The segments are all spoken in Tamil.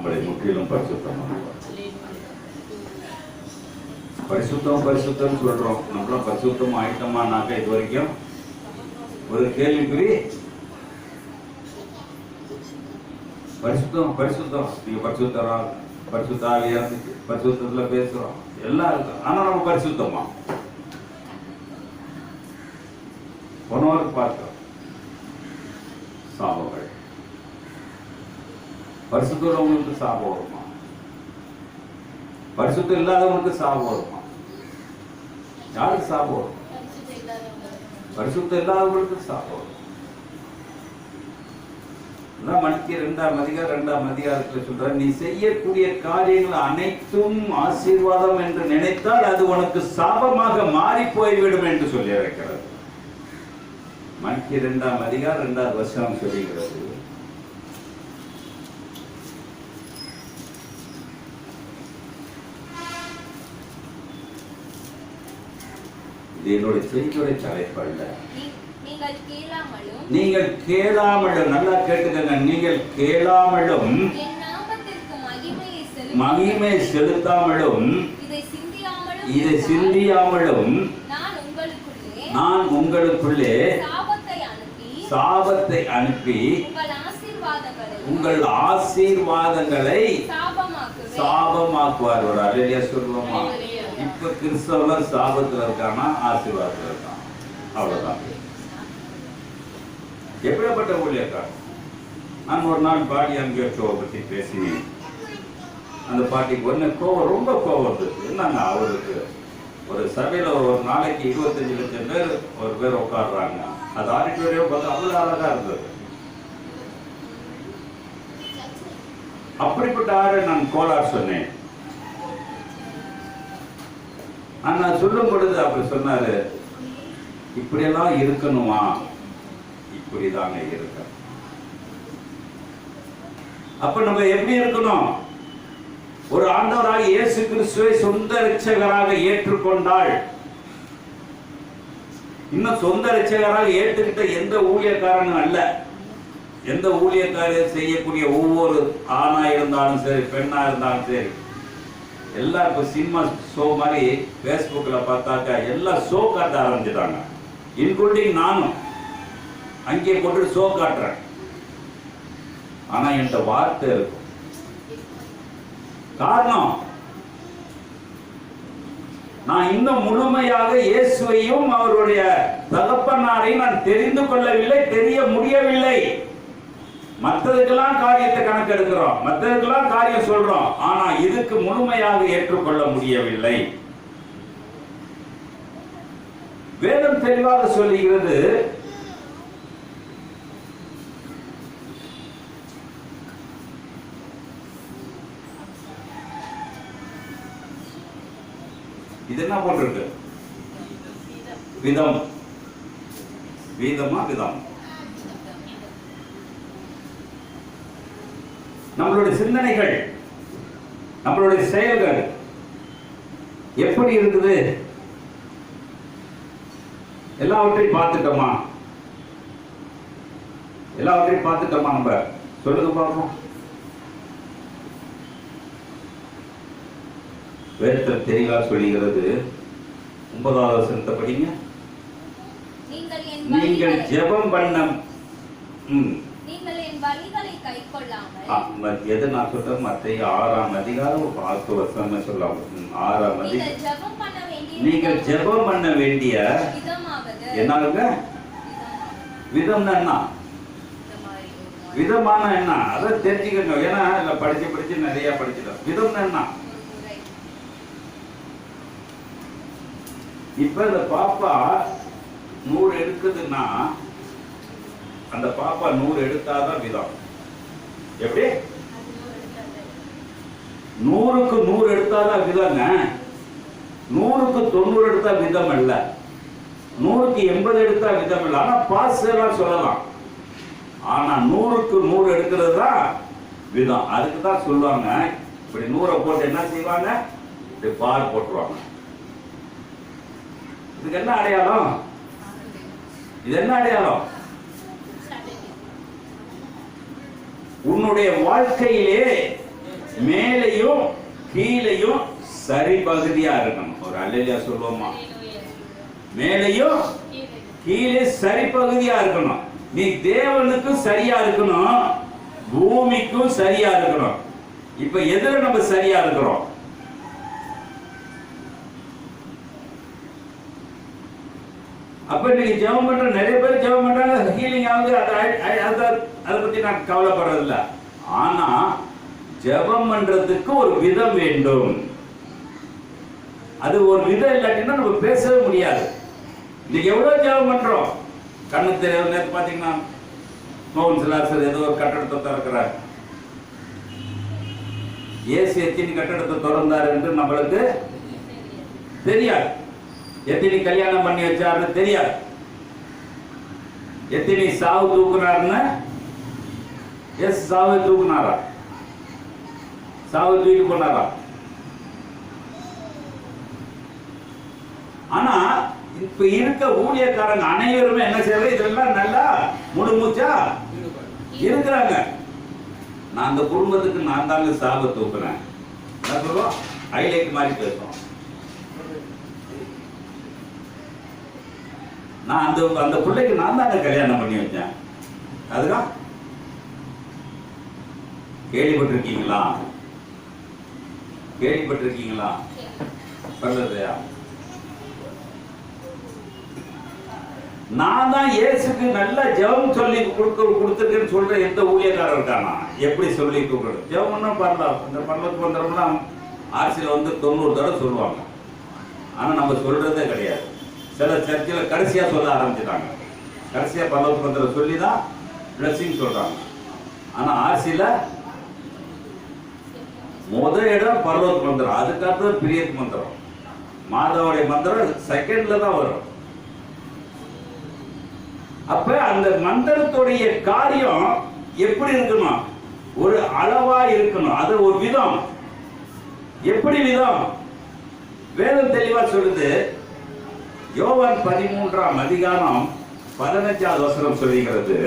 நம்மளை முற்றிலும் பரிசுத்தமாக்குவார். பரிசுத்தம் பரிசுத்தம் சொல்றோம், நம்மளும் பரிசுத்தம் ஆயிட்டோமானாக்க இது வரைக்கும் ஒரு கேள்விக்குறி. பரிசுத்தம் பரிசுத்தம், நீங்க பரிசுத்தரா பரிசுத்தாவியா பரிசுத்தத்துல பேசுறோம் எல்லாம் இருக்கு. ஆனா நம்ம பரிசுத்தமா போனவர் பார்த்தோம் சாபங்கள். பரிசுத்தம் உள்ளவங்களுக்கு சாபம் வருமா? பரிசுத்தம் இல்லாதவங்களுக்கு சாபம் வருமா? யாருக்கு சாபம் வரும்? பரிசுத்தம் இல்லாதவங்களுக்கு சாபம் வரும். மணிக்கு 2ஆம் அதிகாரத்தில் சொல்ற, நீ செய்யக்கூடிய காரியங்கள் அனைத்தும் ஆசீர்வாதம் என்று நினைத்தால் அது உனக்கு சாபமாக மாறி போய்விடும் என்று சொல்லி இருக்கிறது. மணிக்கு 2ஆம் அதிகாரம் 2வது வசனம் சொல்லுகிறது, இது என்னுடைய செய்தியுடைய தலைப்பல்ல. நீங்கள் கேளாமலும், நல்லா கேட்டுக்கங்க, நீங்கள் கேளாமலும் மகிமை செலுத்தாமலும் இதை சிந்தியாமலும் நான் உங்களுக்குள்ளே சாபத்தை அனுப்பி உங்கள் ஆசீர்வாதங்களை சாபமாக்குவார். ஒரு அல்லேலூயா சொல்லுவோமா? இப்ப கிறிஸ்தவர் சாபத்துல இருக்கானா ஆசீர்வாதத்துல இருக்கான்? அவ்வளவுதான். எப்படிப்பட்ட ஊழியக்காரன்? நான் ஒரு நாள் பாடி அங்கேயோவை பத்தி பேசினேன். அந்த பாட்டிக்கு ஒன்னு கோவம், ரொம்ப கோவம் இருந்தது. என்னங்க, அவருக்கு ஒரு சபையில ஒரு நாளைக்கு 25 லட்சம் பேர் ஒரு பேர் உட்காடுறாங்க. அது ஆடிட்டோரியம் பார்த்து அவ்வளவு அழகா இருந்தது. அப்படிப்பட்ட ஆறு நான் கோளாறு சொன்னேன். நான் சொல்லும் பொழுது அப்படி சொன்னாரு, இப்படியெல்லாம் இருக்கணுமா? இப்படிதாங்க இருக்க. அப்ப நம்ம எப்படி இருக்கணும்? ஒரு ஆண்டவராக இயேசு கிறிஸ்துவை சொந்த இரட்சகராக ஏற்றுக்கொண்டால், இன்னும் சொந்த இரட்சகராக ஏற்றுக்கிட்ட எந்த ஊழியக்காரனும் அல்ல, எந்த ஊழியக்காரர் செய்யக்கூடிய ஒவ்வொரு ஆணா இருந்தாலும் சரி பெண்ணா இருந்தாலும் சரி, எல்லாம் இப்ப சினிமா ஷோ மாதிரி பேஸ்புக்ல பார்த்தாக்கா எல்லாம் ஷோ காட்ட ஆரம்பிச்சுட்டாங்க. இன்க்ளூடிங் நானும் அங்கே போட்டு ஷோ காட்டுறேன். ஆனா என்கிட்ட வார்த்தை இருக்கும். காரணம், நான் இன்னும் முழுமையாக இயேசுவையும் அவருடைய தகப்பனாரையும் நான் தெரிந்து கொள்ளவில்லை, தெரிய முடியவில்லை. மற்றதுக்கெல்லாம் காரியத்தை கணக்கெடுக்கிறோம், மற்றதுக்கெல்லாம் காரியம் சொல்றோம், ஆனா இதுக்கு முழுமையாக ஏற்றுக்கொள்ள முடியவில்லை. வேதம் தெளிவாக சொல்லுகிறது, இது என்ன போட்டிருக்கு? விதம். வீதமா விதம். நம்மளுடைய சிந்தனைகள், நம்மளுடைய செயல்கள் எப்படி இருக்குது? எல்லாவற்றையும் பார்த்துட்டோமா? எல்லாவற்றையும் பார்த்துட்டோமா? நம்ம சொல்லுங்க பார்ப்போம். வேதத்தில் தெளிவா சொல்லுகிறது. 9வது வசனத்தை படிங்க. நீங்கள் ஜெபம் பண்ண எது நான் சொல்றேன்? மத்தேயு 6ஆம் அதிகாரம் 10 வசனம் சொல்லலாம். 6ஆம் அதிகாரம். நீங்கள் ஜெபம் பண்ண வேண்டிய என்னங்க விதம் என்ன? விதமான என்ன? அதை தெரிஞ்சுக்கங்க. ஏன்னா இல்ல படிச்சு நிறைய படிச்சுட்டோம். விதம் என்ன? இப்ப இந்த பாப்பா 100 எடுக்குதுன்னா அந்த பாப்பா 100 எடுத்தாதான் விதம். எப்படி? 100க்கு 100 எடுத்தாதான் விதங்க. 100க்கு 90 எடுத்தா விதம் அல்ல, 100க்கு 80 எடுத்தா விதம் இல்ல. ஆனா பாஸ் எல்லாம் சொல்லலாம். ஆனா 100க்கு 100 எடுக்கிறது தான் விதம். அதுக்கு தான் சொல்லுவாங்க, இப்படி 100 போட்டு என்ன செய்வாங்க? இப்படி பார் போட்டுருவாங்க. இதுக்கு என்ன அடையாளம்? இது என்ன அடையாளம்? உன்னுடைய வாழ்க்கையிலே கீழையும் சரி பகுதியா இருக்கணும். ஒரு அல்லேலூயா சொல்லுவோமா? மேலையும் கீழே சரி பகுதியா இருக்கணும். நீ தேவனுக்கும் சரியா இருக்கணும், பூமிக்கும் சரியா இருக்கணும். இப்ப எதுல நம்ம சரியா இருக்கிறோம்? அப்ப நீங்க ஜெபம் பண்ற நிறைய பேர் ஜெபம் பண்றாங்க, ஹீலிங் ஆகுது, அதை பத்தி நான் கவலைப்படுறதில்ல. ஆனா ஜெபம் பண்றதுக்கு ஒரு விதம் வேண்டும். அது ஒரு விதம் இல்லாட்டினா நம்ம பேசவே முடியாது. இன்னைக்கு எவ்வளவு ஜெபம் பண்றோம், கண்ணுக்கு தெரியாது. நேற்று பாத்தீங்கன்னா மோகன்சிலாசர் ஏதோ ஒரு கட்டடத்தை திறக்கிறார். ஏசு எத்தனை கட்டடத்தை திறந்தாரு என்று நம்மளுக்கு தெரியாது. எத்தனை கல்யாணம் பண்ணி வச்சாருன்னு தெரியாது. எத்தனை சாவு தூக்குனாருன்னு, எஸ் சாவு தூக்குனாரா, சாவு தூக்கி போனாரா? ஆனா இப்ப இருக்க ஊழியக்காரங்க அனைவருமே என்ன செய்யறது, இதெல்லாம் நல்லா முழுமூச்சா இருக்கிறாங்க. நான் அந்த குடும்பத்துக்கு நான் தாங்க சாப தூக்குறேன், ஹைலைட் மாதிரி பேசுறோம். நான் அந்த பிள்ளைக்கு நான் தாங்க கல்யாணம் பண்ணி வச்சேன். அதுதான் கேள்விப்பட்டிருக்கீங்களா? கேள்விப்பட்டிருக்கீங்களா? சொல்றதையா? நான் தான் இயேசுக்கு நல்ல ஜெபம் சொல்லி கொடுத்துருக்கேன்னு சொல்ற எந்த ஊழியக்காரர் இருக்கானா? எப்படி சொல்லி கொடுக்குறது? ஜெபம்னா பண்ணலாம். இந்த பரலோகத்துக்கு வந்துடும்னா ஆர்சியில் வந்து 90 தடவை சொல்லுவாங்க. ஆனா நம்ம சொல்றதே கிடையாது. சில சர்ச்சில் கடைசியா சொல்ல ஆரம்பிச்சிட்டாங்க. கடைசியா பரலோகத்துக்கு வந்துட சொல்லி தான் பிளஸிங் சொல்றாங்க. ஆனா ஆர்சியில இடம் பரலோகத்துக்கு மந்திரம், அதுக்கப்புறம் பிரியத்து மந்திரம், மாதவுடைய மந்திரம் செகண்ட்ல தான் வரும். அப்ப அந்த மந்திரத்துடைய காரியம் எப்படி இருக்கணும்? ஒரு அளவா இருக்கணும். அது ஒரு விதம். எப்படி விதம்? வேதம் தெளிவா சொல்லுது. யோவான் 13ஆம் அதிகாரம் 15வது வசனம் சொல்லுகிறது,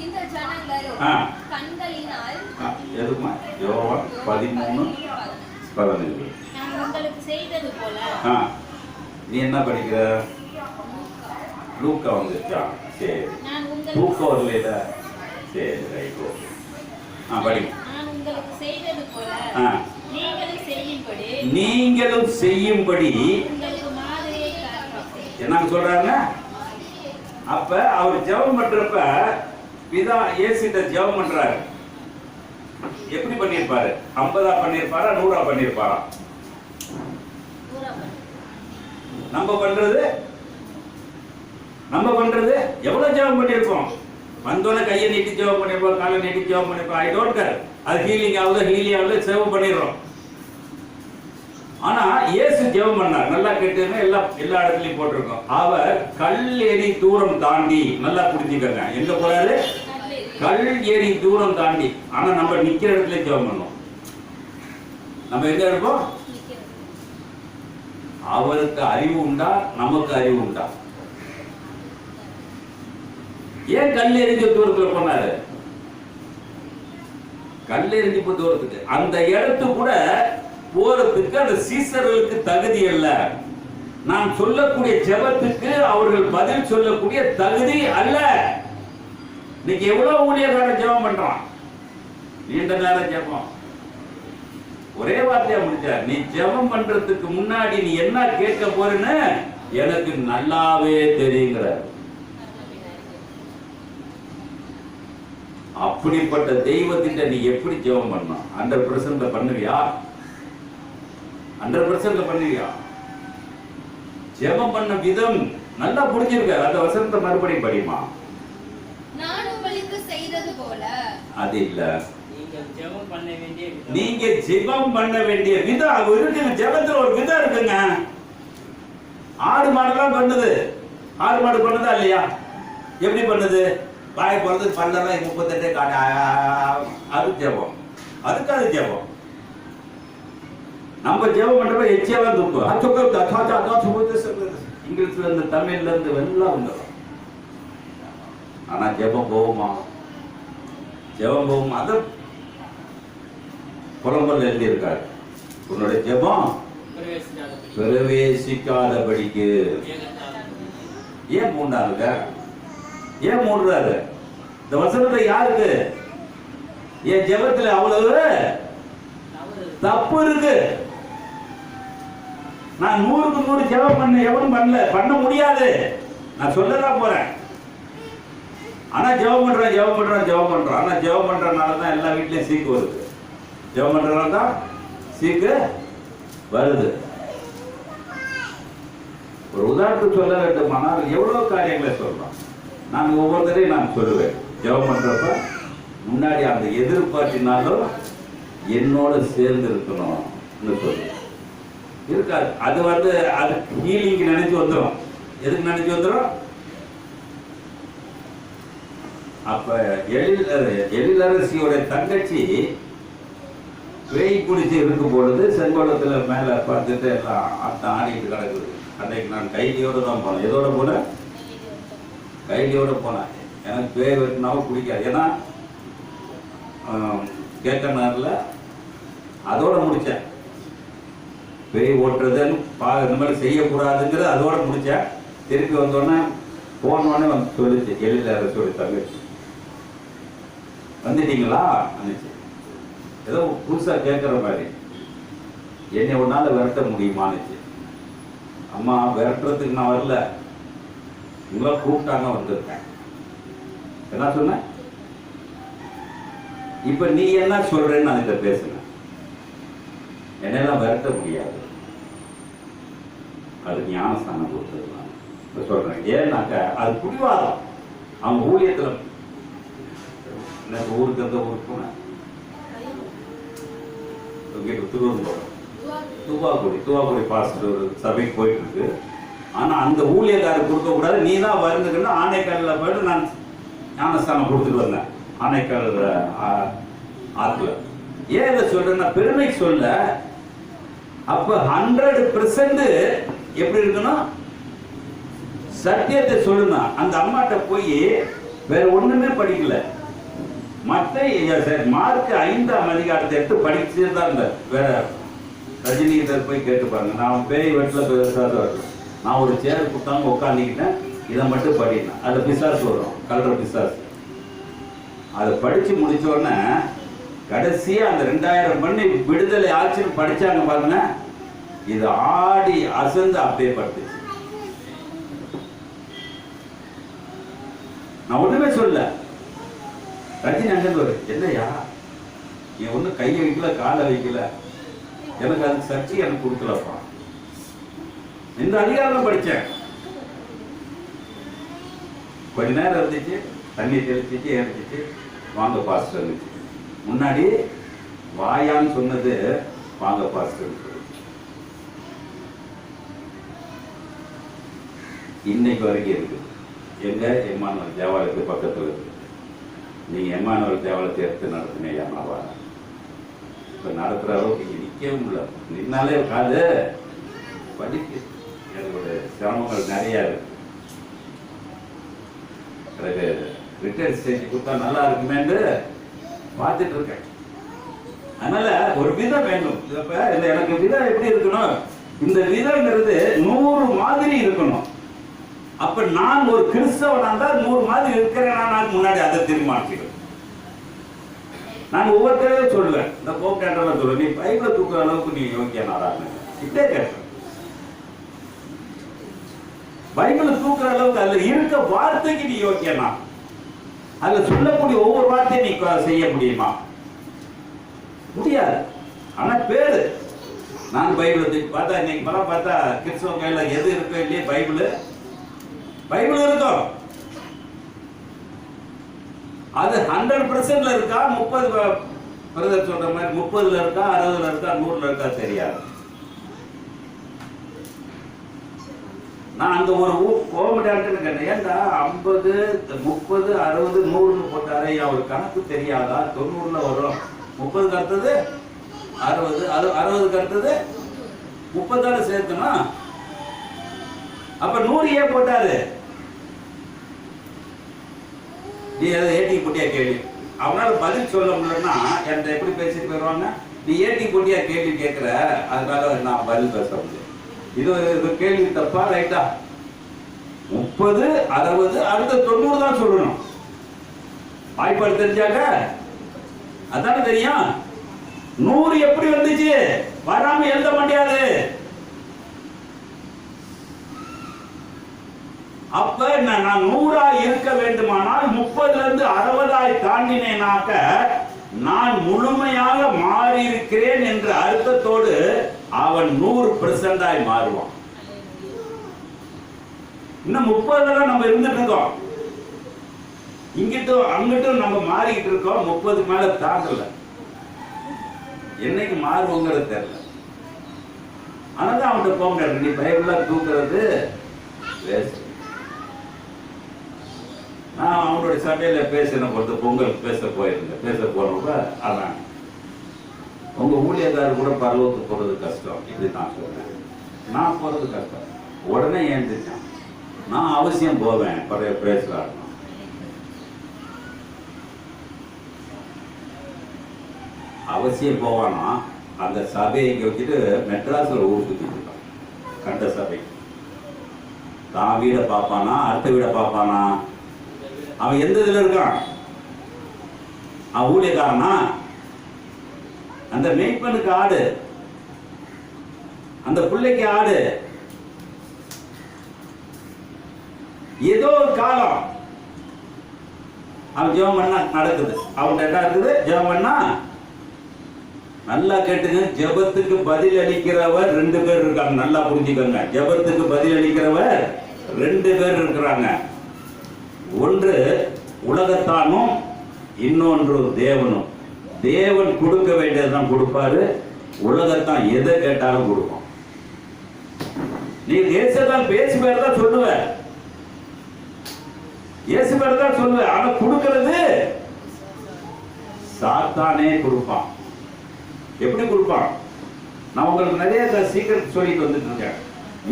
இந்த ஜனங்கள் கண்களினால் எதுமா? யோவான் 13:15 நான் உங்களுக்கு செய்தது போல. நீ என்ன படிக்கிற? லூக்கா வந்துச்சா? சரி, லூக்கா வரல. சரி, ரைட், ஓகே. படி. நான் உங்களுக்கு செய்தது போல நீங்களும் செய்யும்படி உங்களுக்கு மாதிரியை காண்பித்தேன். என்ன சொல்றாங்க? அப்ப அவர் ஜெபம் பண்றப்ப பிதா இயேசுட்ட ஜெபம் பண்றாரு. எப்படி பண்ணிருப்பாரு? 50 பண்ணிருப்பாரா, 100 பண்ணிருப்பாரா? நம்ம பண்றது எவ்வளவு ஜெபம் பண்ணிருப்போம்? வந்தோட கையை நீட்டி ஜெபம் பண்ணிருப்போம், காலை நீட்டி ஜெபம் பண்ணிருப்போம். I don't care. அது ஹீலிங் ஆகுது ஜெபம் பண்ணிடுறோம். ஆனா இயேசு ஜெபம் பண்ணார். நல்லா கேட்டுங்க, எல்லா இடத்துலயும் போட்டிருக்கோம். அவர் கல் ஏறி தூரம் தாண்டி, நல்லா புரிஞ்சுக்கங்க, எங்க போறாரு? கல் ஏறி தூரம் தாண்டி. ஆனா நம்ம நிக்கிற இடத்துல ஜெபம் பண்ணோம். நம்ம எங்க இருப்போம்? அவருக்கு அறிவு உண்டா, நமக்கு அறிவு உண்டா? ஏன் கல் எரிஞ்ச தூரத்துல போனாரு? கல் எரிஞ்சு தூரத்துக்கு அந்த இடத்து கூட போறதுக்கு அந்த சீசர்களுக்கு தகுதி அல்ல. நான் சொல்லக்கூடிய ஜெபத்துக்கு அவர்கள் பதில் சொல்லக்கூடிய தகுதி அல்ல. இன்னைக்கு எவ்வளவு ஊழியக்காரன் ஜெபம் பண்றான், நீண்ட நேரம் ஜெபம், ஒரே வார்த்தையா முடிச்சார். நீ ஜெபம் பண்றதுக்கு முன்னாடி நீ என்ன கேட்க போறன்னு எனக்கு நல்லாவே தெரியுங்கிறார். அப்படிப்பட்ட தெய்வத்திட்ட நீ எப்படி ஜெபம் பண்ணணும்? 100% பண்ணுவியா? 100% பண்ணுவியா? ஜெபம் பண்ண விதம் நல்லா புரிஞ்சிருக்க. அந்த வசனத்தை மறுபடியும் படிமா. நான் உங்களுக்கு செய்தது போல. அது இல்ல, நீங்க ஜெபம் பண்ண வேண்டிய விதம் இருக்கு. ஜெபத்துல ஒரு விதம் இருக்குங்க. ஆடு மாடெல்லாம் பண்ணுது. ஆடு மாடு பண்ணுதா இல்லையா? எப்படி பண்ணுது? வாய் போறது பல்லெல்லாம் 38 காட்ட. அது ஜெபம். அதுக்கு அது ஜெபம். நம்ம ஜெபம் பண்றப்ப எச்சியெல்லாம் துப்பு. இங்கிலீஷ்ல இருந்து தமிழ்ல இருந்து எல்லாம் வந்துடும். ஆனா ஜெபம் போகுமா? ஜெபம் போகுமா? புலம்பல் எழுதியிருக்காரு. உன்னுடைய ஜெபம் பிரவேசிக்காதபடிக்கு. ஏன் மூண்டாருங்க? ஏன் மூடுறாரு? இந்த வசனத்தை யாருக்கு? என் ஜெபத்துல அவ்வளவு தப்பு இருக்கு. நான் 100க்கு 100 ஜெபம் பண்ண எவனும் பண்ண முடியாது. நான் சொல்லதான் போறேன். ஆனா ஜெபம் பண்றேன். ஆனா ஜெபம் பண்றதுனாலதான் எல்லா வீட்லயும் சீக்கு வருது. ஜெபம் பண்றதுனால தான் சீக்கு வருது. ஒரு உதாரணத்துக்கு சொல்ல வேண்டுமானால் எவ்வளவு காரியங்களை சொல்லலாம். நான் ஒவ்வொருத்தரையும் நான் சொல்லுவேன். ஜெபம் பண்றப்ப முன்னாடி அந்த எதிர்பார்த்தினாலும் என்னோட சேர்ந்து இருக்கணும் சொல்லுவேன். இருக்காது. அது அது ஹீலிங் நினைச்சு வந்துடும். எதுக்கு நினைச்சு வந்துடும்? அப்ப எழிலரசியோட தங்கச்சி பேய் குடிச்சு இருக்கும் பொழுது செங்கோலத்துல மேல பார்த்துட்டு எல்லாம் அத்தம் ஆடிட்டு கிடக்குது. அன்னைக்கு நான் கைலியோட தான் போனேன். எதோட போனேன்? கைலியோட போனேன். எனக்கு பேய் வெட்டினாவும் பிடிக்காது. ஏன்னா கேட்கனார்ல அதோட முடிச்சேன். பேய் ஓட்டுறதுன்னு இந்த மாதிரி செய்யக்கூடாதுங்கிறது அதோட முடிச்சேன். திருப்பி வந்தோடனே போனோடனே வந்து சொல்லிச்சு எழிலரசியோட தங்கச்சி, வந்துட்டீங்களா? நினைச்சு ஏதோ புதுசா கேட்கிற மாதிரி, என்னை ஒரு நாள் விரட்ட முடியுமானுச்சு. அம்மா விரட்டுறதுக்கு நான் வரல, உங்களை கூப்பிட்டாங்க வந்திருக்கேன். என்ன சொன்ன? இப்ப நீ என்ன சொல்றேன்னு நான் இதை பேசுனேன். என்னெல்லாம் விரட்ட முடியாது. அது ஞானஸ்தானம் கொடுத்துருக்கலாம் சொல்றேன். ஏன்னாக்க அது புடிவாதம். அவங்க ஊழியத்துல ஊருக்கு எந்த ஊருக்கு போனேன்? தூவாக்குடி பாஸ்டர் ஒரு சபைக்கு போயிட்டு இருக்கு. ஆனா அந்த ஊழியக்காரர் கொடுக்க கூடாது, நீ தான் வருந்துக்கணும். ஆனைக்கல்ல போயிட்டு நான் ஞானஸ்தானம் கொடுத்துட்டு வந்தேன். ஆனைக்கல் ஆத்துல. ஏன் இதை சொல்றேன்னா பெருமை சொல்ல. அப்ப 100% எப்படி இருக்கணும்? சத்தியத்தை சொல்லுங்க. அந்த அம்மாட்ட போய் வேற ஒண்ணுமே படிக்கல. மற்ற மார்க் 5ஆம் அதிகாரத்தை எடுத்து படிச்சுதான் இருந்தார். வேற ரஜினிகிட்ட போய் கேட்டு பாருங்க. நான் பேய் வெட்டில பேசாத, நான் ஒரு சேர் கொடுத்தாங்க உட்காந்துக்கிட்டேன், இதை மட்டும் படினேன். அதுல பிசாசு வரும், கல்ற பிசாசு. அதை படிச்சு முடிச்ச உடனே கடைசியா அந்த 2000 பண்ணி விடுதலை ஆட்சின்னு படிச்சாங்க பாருங்க. இது ஆடி அசந்து அப்படியே படுத்துச்சு. நான் ஒண்ணுமே சொல்ல. ரஜினி அங்கன்னு வரு, என்னையா என் ஒண்ணு கையை வைக்கல காலை வைக்கல, எனக்கு அதுக்கு சர்ச்சை எனக்கு கொடுக்கலப்பா. இந்த அதிகாரம் படிச்சேன். கொஞ்ச நேரம் இருந்துச்சு, தண்ணி தெளிச்சிச்சு, ஏறிச்சிச்சு, வாங்க பாஸ்டர் இருந்துச்சு. முன்னாடி வாயான்னு சொன்னது வாங்க பாஸ்டர். இன்னைக்கு வரைக்கும் இருக்கு. எங்க எம்மானுவல் தேவாலயத்துக்கு பக்கத்துல இருக்கு. நீங்க எம்மானுவல் தேவாலயத்தை எடுத்து நடத்தினேன். ஏமாவா இப்ப நடத்துற அளவுக்கு இங்க நிக்கவும் இல்லை. நின்னாலே காது படிக்க என்னோட சிரமங்கள் நிறைய இருக்கு. எனக்கு ரிட்டையர் ஸ்டேஜ் கொடுத்தா நல்லா இருக்குமேன்னு பார்த்துட்டு இருக்கேன். அதனால ஒரு விதம் வேணும். இப்ப எனக்கு விதம் எப்படி இருக்கணும்? இந்த விதங்கிறது 100 மாதிரி இருக்கணும். அப்ப நான் ஒரு கிறிஸ்தவனா தான் 100 மாதிரி இருக்கிறேன். நான் முன்னாடி அதை தீர்மானிக்கிறேன். நான் ஒவ்வொருத்தரையும் சொல்லுவேன். இந்த போப் கேட்டெல்லாம் சொல்லுவேன், நீ பைபிளை தூக்குற அளவுக்கு நீ யோக்கியனாரான்னு இப்படியே கேட்பேன். பைபிளை தூக்குற அளவுக்கு அதுல இருக்க வார்த்தைக்கு நீ யோக்கியனா? அதுல சொல்லக்கூடிய ஒவ்வொரு வார்த்தையும் நீ செய்ய முடியுமா? முடியாது. ஆனா பேரு நான் பைபிளை தூக்கி பார்த்தா, இன்னைக்கு படம் பார்த்தா கிறிஸ்தவ கையில எது இருக்கோ இல்லையே பைபிள் இருக்கும். அது 100%ல இருக்கா, 30 சொல்ற மாதிரி 30ல இருக்கா, 60ல இருக்கா, 100ல இருக்கா தெரியாது. நான் அந்த ஒரு கோமடான்னு கேட்டேன், ஏன்டா 50, 30, 60, 100 போட்டாரே, அவருக்கு கணக்கு தெரியாதா? 90ல வரும், 30க்கு அடுத்தது 60, 60க்கு அடுத்தது 30 சேர்க்கணும். அப்ப 100 ஏன் போட்டாரு? நீ அதை ஏட்டி போட்டியா கேள்வி. அவனால பதில் சொல்ல முடியலன்னா என்கிட்ட எப்படி பேசிட்டு போயிடுவாங்க? நீ ஏட்டி போட்டியா கேள்வி கேட்கிற, அதனால நான் பதில் பேச முடியும். இது கேள்வி தப்பா ரைட்டா? 30, 60, அடுத்த 90 தான் சொல்லணும். வாய்ப்பாடு தெரிஞ்சாக்க அதானே தெரியும். 100 எப்படி வந்துச்சு? வராம எழுத முடியாது. அப்ப நான் 100 இருக்க வேண்டுமானால் 30ல இருந்து 60 தாண்டினேனாக்க நான் முழுமையாக மாறி இருக்கிறேன் என்ற அர்த்தத்தோடு அவன் 100% மாறுவான். இன்னும் 30ல நம்ம இருந்துட்டு இருக்கோம், இங்கிட்டும் அங்கிட்டும் நம்ம மாறிக்கிட்டு இருக்கோம். 30 மேல தாண்டல, என்னைக்கு மாறுவோங்கிறது தெரியல. அதனால அவன்கிட்ட போக முடியாது. நீ பைபிளா தூக்குறது வேஸ்ட். நான் அவனுடைய சபையில பேசின பொறுத்து பொங்கல் பேச போனப்ப அதான் உங்க ஊழியக்காரர் கூட பரலோகத்துக்கு போறது கஷ்டம், இப்படி நான் சொல்றேன். நான் போறது கஷ்டம். உடனே ஏந்திரிச்சான், நான் அவசியம் போவேன் பேசலாம். அவசியம் போவானா? அந்த சபையை இங்க வச்சுட்டு மெட்ராஸ்ல ஊர் சுத்திட்டு இருக்கான். கண்ட சபை தான் வீட பார்ப்பானா, அடுத்த வீட பார்ப்பானா? அவன் எந்த இதுல இருக்கான்? அவன் ஊழியக்காரனா? அந்த மேய்ப்பனுக்கு ஆடு, அந்த பிள்ளைக்கு ஆடு. ஏதோ ஒரு காலம் அவன் ஜெபம் பண்ணா நடக்குது. அவன் என்ன இருக்குது? ஜெபம் பண்ணா நல்லா கேட்டுங்க. ஜெபத்துக்கு பதில் அளிக்கிறவர் 2 பேர் இருக்காங்க. நல்லா புரிஞ்சுக்கோங்க. ஜெபத்துக்கு பதில் அளிக்கிறவர் 2 பேர் இருக்கிறாங்க. ஒன்று உலகத்தானும், இன்னொன்று தேவனும். தேவன் கொடுக்க வேண்டியதுதான் கொடுப்பாரு, உலகத்தான் எதை கேட்டாலும் கொடுக்கும். நீ இயேசுதான் பேசி பேர் தான் சொல்லுவ, இயேசு பேர் தான் சொல்லுவ. ஆனா கொடுக்கிறது சாத்தானே கொடுப்பான். எப்படி கொடுப்பான்? நான் உங்களுக்கு நிறைய சீக்கிரம் சொல்லிட்டு வந்துட்டு இருக்கேன்.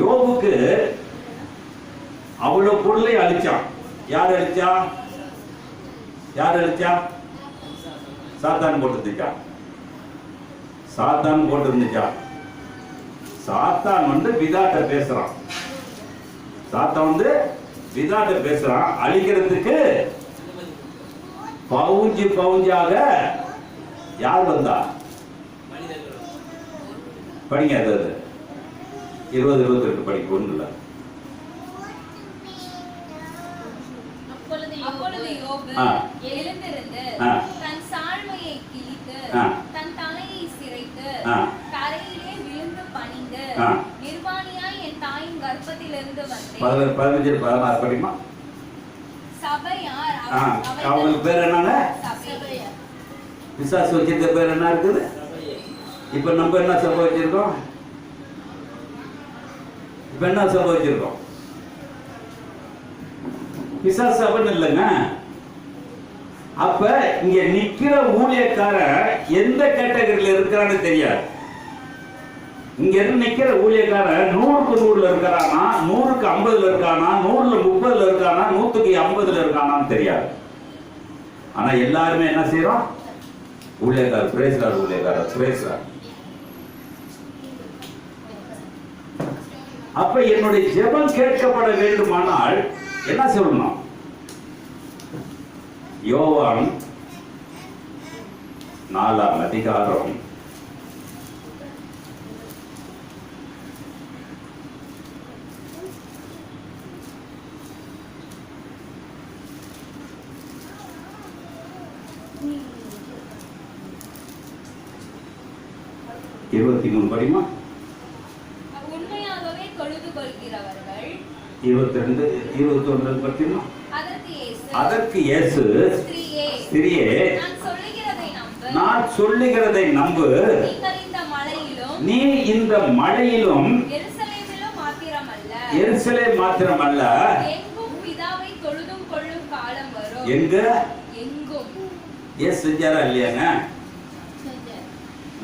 யோபுக்கு அவ்வளவு பொருளை அழிச்சான். யார் அழிச்சா? யார் அழிச்சா? சாத்தான் போட்டு இருந்துச்சா? சாத்தான் போட்டு இருந்துச்சா? சாத்தான் வந்து பிதாட்ட பேசுறான். சாத்தான் வந்து பிதாட்ட பேசுறான். அழிக்கிறதுக்கு பவுஞ்சாக யார் வந்தா? படிங்க. அது 20-22 படிக்க ஒண்ணு இல்ல. அப்பொழுது யோபு எழுந்திருந்து தன் சால்வையை கிழித்து தன் தலையை சிரைத்து தரையிலே விழுந்து பணிந்து, நிர்வாணியாய் என் தாயின் கர்ப்பத்திலிருந்து வந்தேன். 15-16 படிமா. சபையார் அவங்களுக்கு பேர் என்னங்க? பிசாசு வச்சிருக்க பேர் என்ன இருக்குது? இப்ப நம்ம என்ன சபை வச்சிருக்கோம்? இப்ப என்ன சபை வச்சிருக்கோம்? பிசாசு சபைன்னு இல்லைங்க. அப்ப இங்க நிக்கிற ஊழியக்காரன் எந்த கேட்டகரியில இருக்கிறான்னு தெரியாது. இங்க இருந்து நிக்கிற ஊழியக்காரன் 100க்கு 100ல இருக்கிறானா, 100க்கு 50ல இருக்கானா, 100ல 30ல இருக்கானா, 100க்கு 50ல இருக்கானான்னு தெரியாது. ஆனா எல்லாருமே என்ன செய்யறோம்? ஊழியக்காரர் பிரேஸ்லார், ஊழியக்காரர் பிரேஸ்லார். அப்ப என்னுடைய ஜெபம் கேட்கப்பட வேண்டுமானால் என்ன சொல்லணும்? யோவான் 4ஆம் அதிகாரம் 23 படிமா. உண்மையாகவே தொழுது கொள்கிறவர்கள் 22 21 படிமா. அதற்கு இயேசு, ஸ்திரியே, நான் சொல்லுகிறதை நம்பு. நீ இந்த மழையிலும் எருசலேம் மாத்திரமல்ல எங்க செஞ்சாரா இல்லையாங்க?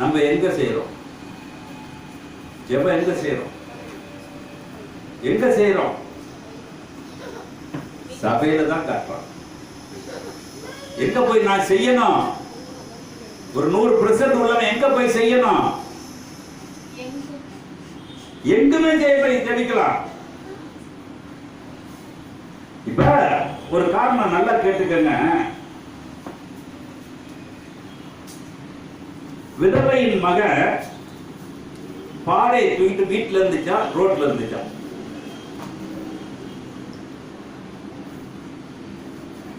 நம்ம எங்க செய்யறோம்? ஜெபம் எங்க செய்யறோம்? எங்க செய்யறோம்? சபையில தான் கற்போம். எங்க போய் நான் செய்யணும்? ஒரு 100% உள்ளவன் எங்க போய் செய்யணும்? எங்குமே ஜெபிக்கலாம். இப்ப ஒரு காரணம் நல்லா கேட்டுக்கங்க. விதவையின் மகன் பாடையை தூக்கிட்டு வீட்டுல இருந்துச்சா ரோட்ல இருந்துச்சா?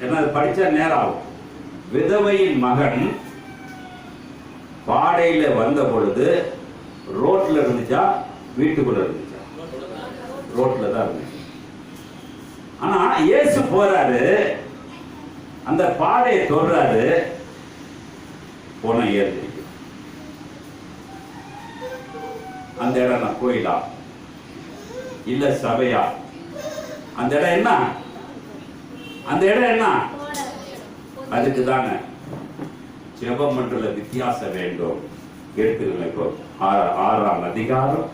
ஏன்னா அது படிச்சா நேரம் ஆகும். விதவையின் மகன் பாடையில வந்த பொழுது ரோட்ல இருந்துச்சா வீட்டுக்குள்ள இருந்துச்சா? ரோட்ல தான் இருந்துச்சு. ஆனா இயேசு போறாரு, அந்த பாடையை தொடுறாரு, போன ஏறி அந்த இடம் நான் கோயிலா இல்ல சபையா? அந்த இடம் என்ன? அந்த இடம் என்ன? அதுக்கு தானே ஜெபம் பண்றதுல வித்தியாசம் வேண்டும். எடுத்துக்கல. இப்போ 6ஆம் அதிகாரம்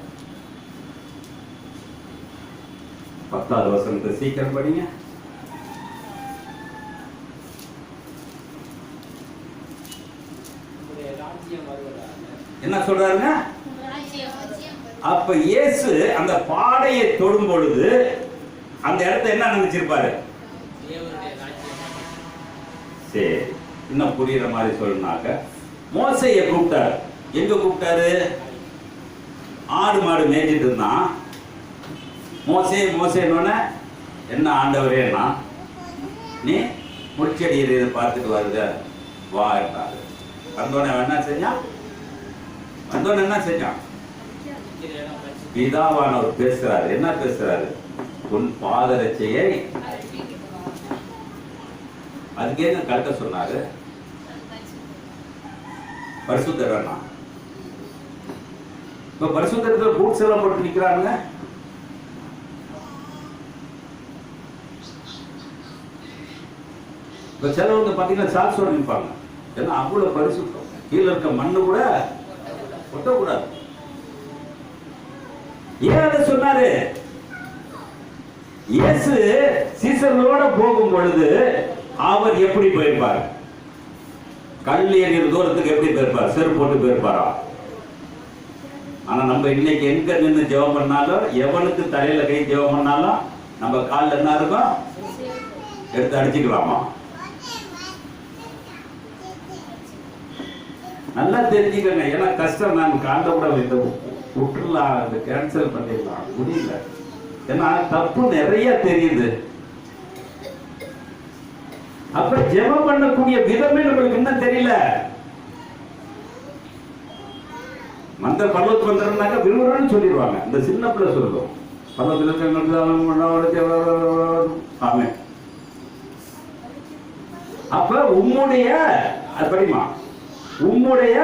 10வது வசனத்தை சீக்கிரம் படிங்க. என்ன சொல்றாருங்க? அப்ப இயேசு அந்த பாடையை தொடும் பொழுது அந்த இடத்தை என்ன நினைச்சிருப்பாரு? சரி, இன்னும் புரியுற மாதிரி சொல்லணும்னாக்க, மோசையை கூப்பிட்டாரு. எங்க கூப்பிட்டாரு? ஆடு மாடு மேய்ச்சிட்டு இருந்தான். மோசேன்னு என்ன ஆண்டவரேன்னா, நீ முட்செடியை பார்த்துட்டு வருத வா என்றாரு. வந்தோடனே என்ன செஞ்சான்? பிதாவானவர் பேசுறாரு. என்ன பேசுறாரு? உன் பாதரட்சையை அதுக்கு என்ன கலக்க சொன்னாரு? பரிசுத்தர் வேணா. இப்ப பரிசுத்தத்துல பூட்ஸ் எல்லாம் போட்டு நிக்கிறாங்க. இப்ப சிலவங்க பாத்தீங்கன்னா சாக்ஸோட நிற்பாங்க. ஏன்னா அவ்வளவு பரிசுத்தம். கீழே இருக்க மண்ணு கூட ஒட்டக்கூடாது. ஏன் அதை சொன்னாரு? இயேசு சீசர்களோட போகும் பொழுது அவர் எப்படி போயிருப்பார்? கல் ஏறிய தூரத்துக்கு எப்படி போயிருப்பார்? செருப்பு போட்டு போயிருப்பாரா? ஆனா நம்ம இன்னைக்கு எங்க நின்று ஜெபம் பண்ணாலும், எவனுக்கு தலையில கை ஜெபம் பண்ணாலும் நம்ம காலில் என்ன இருக்கும்? எடுத்து அடிச்சுக்கலாமா? நல்லா தெரிஞ்சுக்கங்க. ஏன்னா கஷ்டம். நான் காலைல கூட இந்த விட்டுலாம், இந்த கேன்சல் பண்ணிடலாம், முடியல. ஏன்னா தப்பு நிறைய தெரியுது. அப்ப ஜெபம் பண்ணக்கூடிய விதமே நம்மளுக்கு என்ன தெரியல. மந்த பல்லவத்து மந்திரம்னாக்க விரும்புறன்னு சொல்லிடுவாங்க. இந்த சின்ன பிள்ளை சொல்லுவோம், பல்லவத்தில். ஆமே. அப்ப உம்முடைய படிமா, உம்முடைய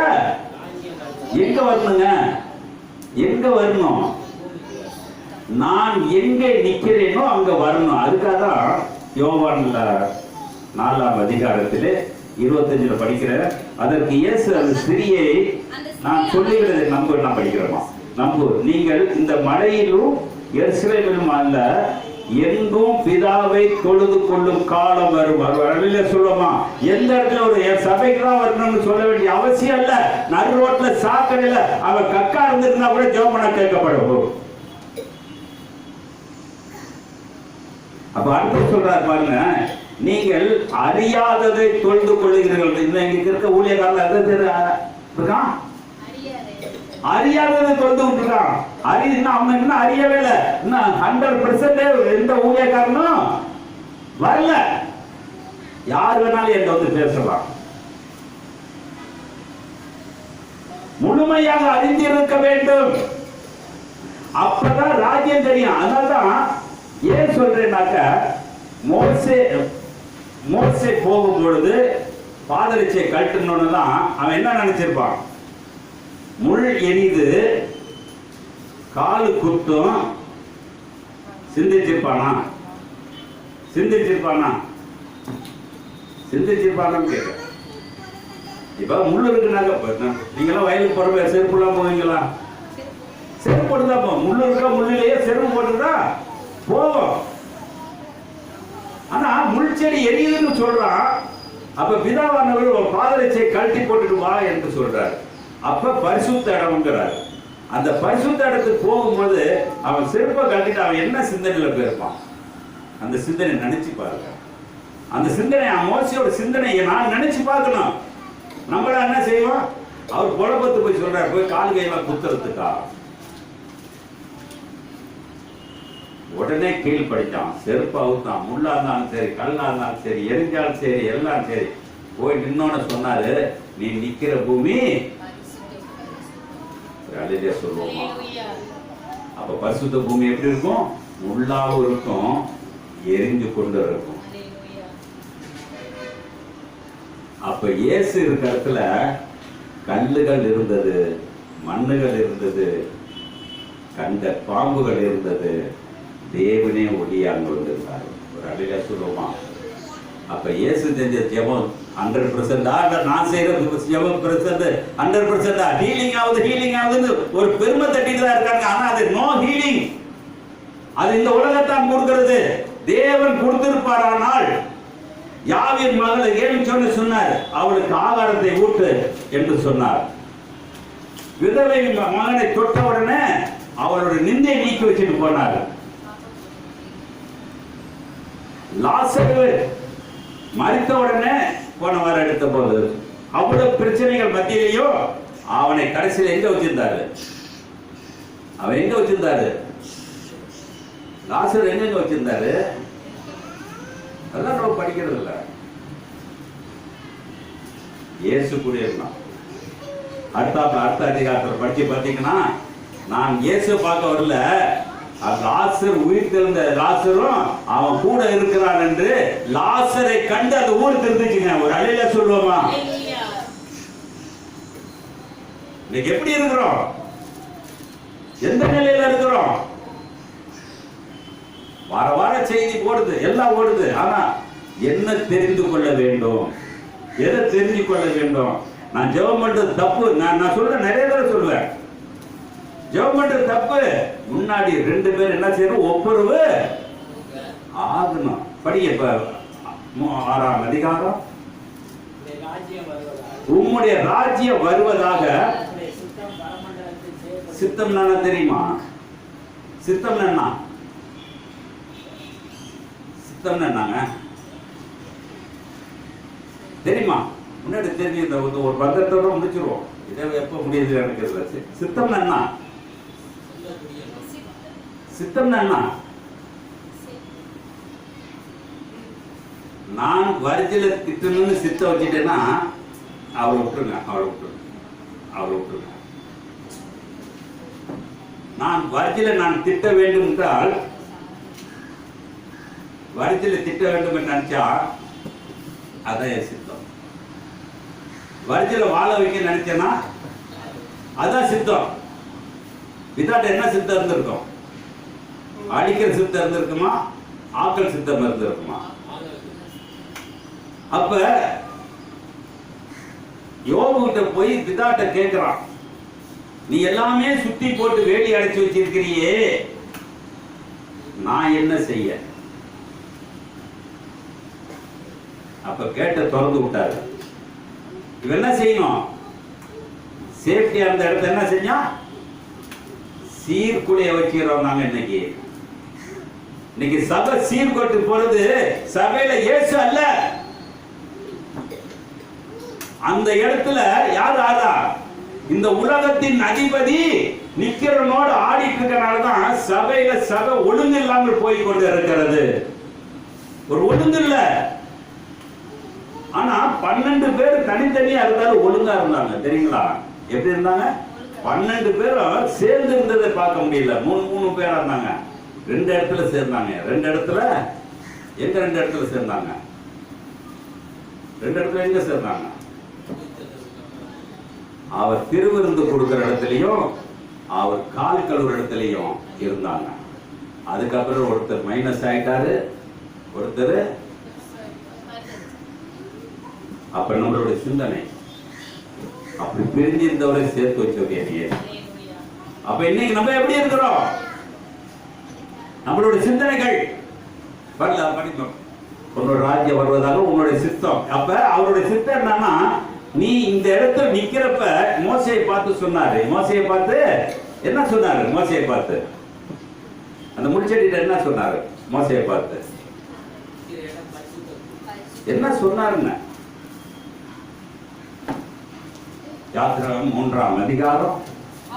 எங்க வரணுங்க? எங்க வரணும்? நான் எங்க நிக்கிறேனோ அங்க வரணும். அதுக்காக தான் யோவான்ல 4ஆம் அதிகாரத்திலே 25 படிக்கிறேன். அதற்கு இயேசு அந்த ஸ்திரியை, நான் சொல்லுகிறது நம்ப, நான் படிக்கிறோமா? நம்பு, நீங்கள் இந்த மலையிலும் எருசலேமிலும் அல்ல, எங்கும் பிதாவை தொழுது கொள்ளும் காலம் வரும். வழியில சொல்லுமா? எந்த இடத்துல ஒரு சபைக்கு தான் வரணும்னு சொல்ல வேண்டிய அவசியம் இல்ல. நடு ரோட்ல சாக்கடையில அவன் கக்கா இருந்திருந்தா கூட ஜெபம் பண்ண கேட்கப்படும். அப்ப அடுத்து சொல்றாரு பாருங்க, நீங்கள் அறியாததை தொழுது கொள்ளுகிறீர்கள். இங்க இருக்க ஊழியக்காரர்கள் இருக்கான், அறியாததை தொழுது விட்டுருக்கான். அவன் என்ன அறியவே இல்லை. 100% எந்த ஊழியக்காரனும் வரல. யார் வேணாலும் என்கிட்ட வந்து பேசலாம். முழுமையாக அறிந்திருக்க வேண்டும். அப்பதான் ராஜ்யம் தெரியும். அதனால்தான் ஏன் சொல்றேன்னாக்க, மோசே போகும் பொழுது பாதரட்சையை கழட்டணும்னு தான் அவன் என்ன நினைச்சிருப்பான்? முள் எரிது, காலு குத்தும். சிந்திச்சிருப்பானா? கேட்க. இப்ப முள்ளு இருக்குனாக்க, நீங்களாம் வயலுக்கு போறப்ப செருப்பு எல்லாம் போவீங்களா? செருப்பு போட்டுதான் போவோம். முள்ளு இருக்கா, முள்ளிலேயே செருப்பு போட்டுதான் போவோம். ஆனா முள் செடி எரியுதுன்னு சொல்றான். அப்ப பிதாவானவர் ஒரு பாதரட்சையை கழட்டி போட்டுட்டு வா என்று சொல்றாரு. அப்ப பரிசுத்த இடம்ங்கிறாரு. அந்த பரிசுத்த இடத்துக்கு போகும்போது அவன் செருப்பை கழட்டிட்டு அவன் என்ன சிந்தனையில போயிருப்பான்? அந்த சிந்தனை நினைச்சு பாருங்க. அந்த சிந்தனை மோசையோட சிந்தனையை நான் நினைச்சு பார்க்கணும். நம்மள என்ன செய்வோம்? அவர் குழப்பத்து போய் சொல்றாரு, போய் கால் கையெல்லாம் குத்துறதுக்கா? உடனே கீழ்படித்தான், செருப்பு அவுத்தான், முள்ளா இருந்தாலும் சரி, கல்லா இருந்தாலும் சரி, எரிஞ்சாலும் சரி, எல்லாம் சரி. போய் நின்னோன்னு சொன்னாரு, நீ நிக்கிற பூமி அழிலே சொல்லுவோமா? அப்ப பரிசுத்த பூமி எப்படி இருக்கும்? முள்ளாவும் இருக்கும், எரிஞ்சு கொண்டு இருக்கும். அப்ப இயேசு இருக்கிற இடத்துல கல்லுகள் இருந்தது, மண்ணுகள் இருந்தது, கண்ட பாம்புகள் இருந்தது. தேவனே ஒளியாக வந்திருந்தார். ஒரு அழிலே சொல்லுவோமா? அப்ப இயேசு செஞ்ச ஜெபம் 100%, நான் செய்யறது ஜெபம் 100%, ஹீலிங் ஆகுதுன்னு ஒரு பெருமை தட்டிட்டு தான் இருக்காங்க. ஆனா அது நோ ஹீலிங். அது இந்த உலகத்தான் கொடுக்கிறது. தேவன் கொடுத்திருப்பாரானால் யாவின் மகளை ஏன்னு சொன்னார், அவளுக்கு ஆகாரத்தை ஊட்டு என்று சொன்னார். விதவை மகனை தொட்ட உடனே அவளுடைய நிந்தை நீக்கி வச்சுட்டு போனார். லாசரு மரித்த உடனே போன வாரம் எடுத்த போது அவ்வளவு பிரச்சனைகள் மத்தியிலையும் அவனை கடைசியில் எங்க வச்சிருந்தாரு? அவன் எங்க வச்சிருந்தாரு? லாசர் எங்க வச்சிருந்தாரு? அதெல்லாம் நம்ம படிக்கிறது இல்ல. இயேசு கூட இருந்தான். அடுத்த அதிகாரத்தில் படிச்சு பார்த்தீங்கன்னா, நான் இயேசு பார்க்க வரல, லாசர் உயிர் தெரிந்த லாசரும் அவன் கூட இருக்கிறான் என்று லாசரை கண்டு அந்த ஊர் தெரிஞ்சுச்சுங்க. ஒரு அழில சொல்லுவோமா? இன்னைக்கு எப்படி இருக்கிறோம்? எந்த நிலையில இருக்கிறோம்? வார வார செய்தி போடுது, எல்லாம் ஓடுது. ஆனா என்ன தெரிந்து கொள்ள வேண்டும்? எதை தெரிஞ்சு கொள்ள வேண்டும்? நான் ஜெபம் பண்றது தப்பு. நான் சொல்றேன், நிறைய தடவை சொல்லுவேன், ஜெபம் பண்றது தப்பு. முன்னாடி 2 பேர் என்ன செய்யணும்? ஒப்புரவு ஆகணும். படிங்க. இப்ப 6ஆம் அதிகாரம், உம்முடைய ராஜ்யம் வருவதாக. சித்தம் என்ன தெரியுமா? சித்தம் என்ன? சித்தம் என்னங்க தெரியுமா? முன்னாடி தெரிஞ்சு ஒரு பத்திரத்தோட முடிச்சிருவோம். இதை எப்ப முடியுது எனக்கு. சித்தம் என்ன? சித்தம் என்ன? நான் வரிஜில திட்டணும்னு சித்த வச்சுட்டேன்னா அவளை விட்டுருங்க. நான் வரிஜில நான் திட்ட வேண்டும் என்றால், வரிஜில திட்ட வேண்டும் என்று நினைச்சா அதான் என் சித்தம். வரிஜில வாழ வைக்க நினைச்சேன்னா அதான் சித்தம். விதாட்ட என்ன சித்தம் இருந்திருக்கும்? அடிக்கிற சித்தம் இருந்திருக்குமா? ஆக்கள் சித்தம் இருந்திருக்குமா? அப்ப யோபு கிட்ட போய் பிதாட்ட கேட்கிறான், நீ எல்லாமே சுத்தி போட்டு வேலி அடைச்சு வச்சிருக்கிறியே, நான் என்ன செய்ய? அப்ப கேட்ட திறந்து விட்டாரு. இவன் என்ன செய்யணும்? சேஃப்டியா இருந்த இடத்த என்ன செஞ்சா? சீர்குலைய வச்சுக்கிறோம். நாங்க இன்னைக்கு சபை சீர்கொட்டு போறது சபையில இயேசு அல்ல. அந்த இடத்துல யார் ஆதா? இந்த உலகத்தின் அதிபதி நிக்கிறனோடு ஆடிட்டு இருக்கனாலதான் சபையில சபை ஒழுங்கு இல்லாமல் போய் கொண்டு இருக்கிறது. ஒரு ஒழுங்கு இல்ல. ஆனா 12 பேர் தனித்தனியா இருந்தாலும் ஒழுங்கா இருந்தாங்க. தெரியுங்களா? எப்படி இருந்தாங்க? 12 பேரும் சேர்ந்து இருந்ததை பார்க்க முடியல. 3 பேரா இருந்தாங்க. 2 இடத்துல சேர்ந்தாங்க. 2 இடத்துல எங்க? 2 இடத்துல சேர்ந்தாங்க. 2 இடத்துல எங்க சேர்ந்தாங்க? அவர் திருவிருந்து கொடுக்கிற இடத்துலயும் அவர் கால் கழுவுற இடத்துலயும் இருந்தாங்க. அதுக்கப்புறம் ஒருத்தர் மைனஸ் ஆயிட்டாரு, ஒருத்தர். அப்ப நம்மளுடைய சிந்தனை அப்படி பிரிஞ்சு இருந்தவரை சேர்த்து வச்சிருக்கீங்க. அப்ப இன்னைக்கு நம்ம எப்படி இருக்கிறோம்? நம்மளுடைய சிந்தனைகள் படிப்போம். உன்னோட ராஜ்யம் வருவதாக உன்னுடைய சித்தம். அப்ப அவருடைய சித்தம் என்னன்னா, நீ இந்த இடத்துல நிக்கிறப்ப மோசையை பார்த்து சொன்னாரு. மோசையை பார்த்து என்ன சொன்னாரு? மோசையை பார்த்து அந்த முள்செடியில என்ன சொன்னாரு? மோசையை பார்த்து என்ன சொன்னாருங்க? யாத்திராகமம் 3ஆம் அதிகாரம்.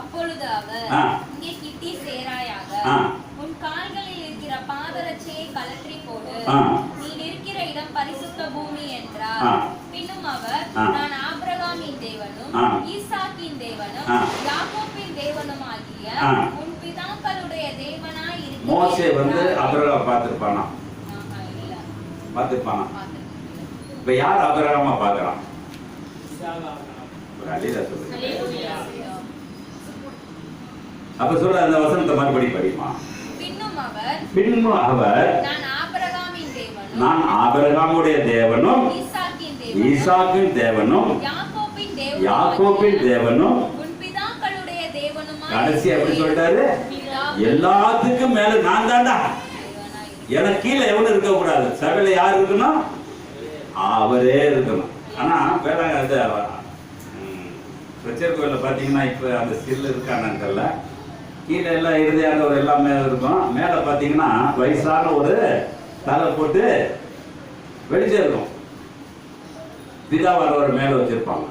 அப்பொழுது அவர், இங்கே கிட்டி சேராயாக, உன் கால்களில் இருக்கிற பாதரட்சையை கழற்றி போடு, நீ இருக்கிற இடம் பரிசுத்த பூமி என்றார். பின்னும் அவர், நான் ஆபிரகாமின் தேவனும் ஈசாக்கின் தேவனும் யாக்கோபின் தேவனுமாகிய உன் பிதாக்களுடைய தேவனாய் இருக்கிறேன். மோசே வந்து ஆபிரகாம் பார்த்திருப்பானா? பார்த்திருப்பானா? இப்ப யார் ஆபிரகாமா பார்க்கறான்? அப்ப சொல்ற அந்த வசனத்தை மறுபடி படிமா. பின்னும் அவர் நான் ஆபிரகாமுடைய தேவனும் ஈசாக்கின் தேவனும் யாக்கோபின் தேவனும் கடைசி அப்படி சொல்லிட்டாரு, எல்லாத்துக்கும் மேல நான் தாண்டா, எனக்கு கீழே எவனும் இருக்க கூடாது. சபையில யார் இருக்கணும்? அவரே இருக்கணும். ஆனா வேற பிரச்சனை கோயில பாத்தீங்கன்னா இப்ப அந்த சில்லு இருக்கானு தெரியல, கீழே எல்லாம் இறுதியானவர் எல்லாமே இருக்கும். மேல பாத்தீங்கன்னா வயசான ஒரு தலை போட்டு வெளிச்சம் இருக்கும். பிதாவானவர் மேல வச்சிருப்பாங்க.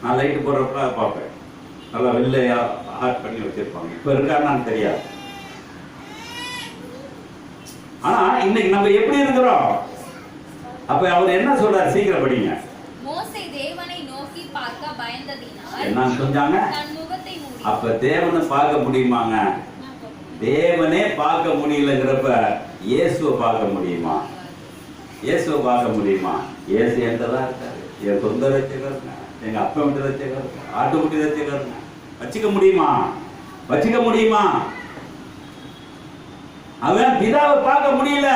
நான் லைட்டு போடுறப்ப பார்ப்பேன், நல்லா வெள்ளையா ஆட் பண்ணி வச்சிருப்பாங்க. இப்ப இருக்கான்னு தெரியாது. ஆனா இன்னைக்கு நம்ம எப்படி இருக்கிறோம்? அப்ப அவர் என்ன சொல்றாரு? சீக்கிரம் படிங்க. மோசே தேவனை நோக்கி பார்க்க பயந்ததினால் என்ன சொன்னாங்க? அப்ப தேவனை பார்க்க முடியுமாங்க? தேவனே பார்க்க முடியலங்கிறப்ப இயேசுவை பார்க்க முடியுமா? இயேசுவை பார்க்க முடியுமா? இயேசு என்கிட்டதான் இருக்காரு. என் சொந்த ரட்சகருங்க, எங்க அப்பா வீட்டு ரட்சகருங்க, ஆட்டுக்குட்டி ரட்சகருங்க. வச்சுக்க முடியுமா? வச்சுக்க முடியுமா? அவன் பிதாவை பார்க்க முடியல.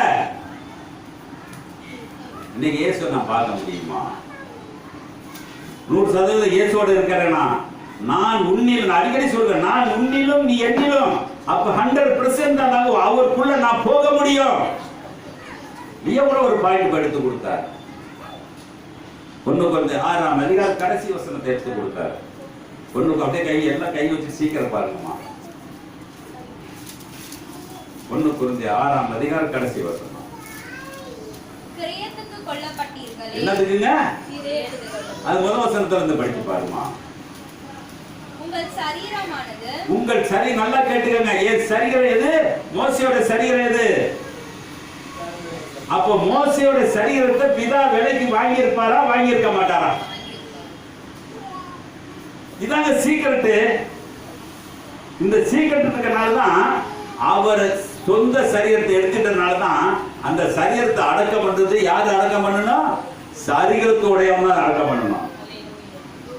இன்னைக்கு இயேசு நான் பார்க்க முடியுமா? 100% இயேசுவோட இருக்கிறேனா? நான் உன்னிலும், அடிக்கடி சொல்றேன், நான் உன்னிலும் நீ என்னிலும். அப்ப 100% அவருக்குள்ள நான் போக முடியும். கூட ஒரு பாயிண்ட் எடுத்து கொடுத்தார். 1 அதிகாரம் கடைசி வசனத்தை எடுத்து கொடுத்தார். ஒண்ணுக்கு அப்படியே கை எல்லாம் கை வச்சு சீக்கிரம் பாருங்கம்மா. 1 அதிகாரம் கடைசி வசனம். என்னதுக்குங்க? அது முதல் வசனத்துல இருந்து படிச்சு பாருமா. உங்கள் சரீரம் நல்லா கேட்டுக்கங்க. என் சரீரம் எது? மோசேயோட சரீரம் எது? அப்போ மோசேயோட சரீரத்தை பிதா விலைக்கு வாங்கி இருப்பாரா, வாங்கி இருக்க மாட்டாரா? இதாங்க சீக்ரெட். இந்த சீக்ரெட் இருக்கனாலதான் அவர் சொந்த சரீரத்தை எடுத்துட்டனால தான் அந்த சரீரத்தை அடக்கம் பண்றது. யாரு அடக்கம் பண்ணணும்? சரீரத்துடையவன் அடக்கம் பண்ணணும்.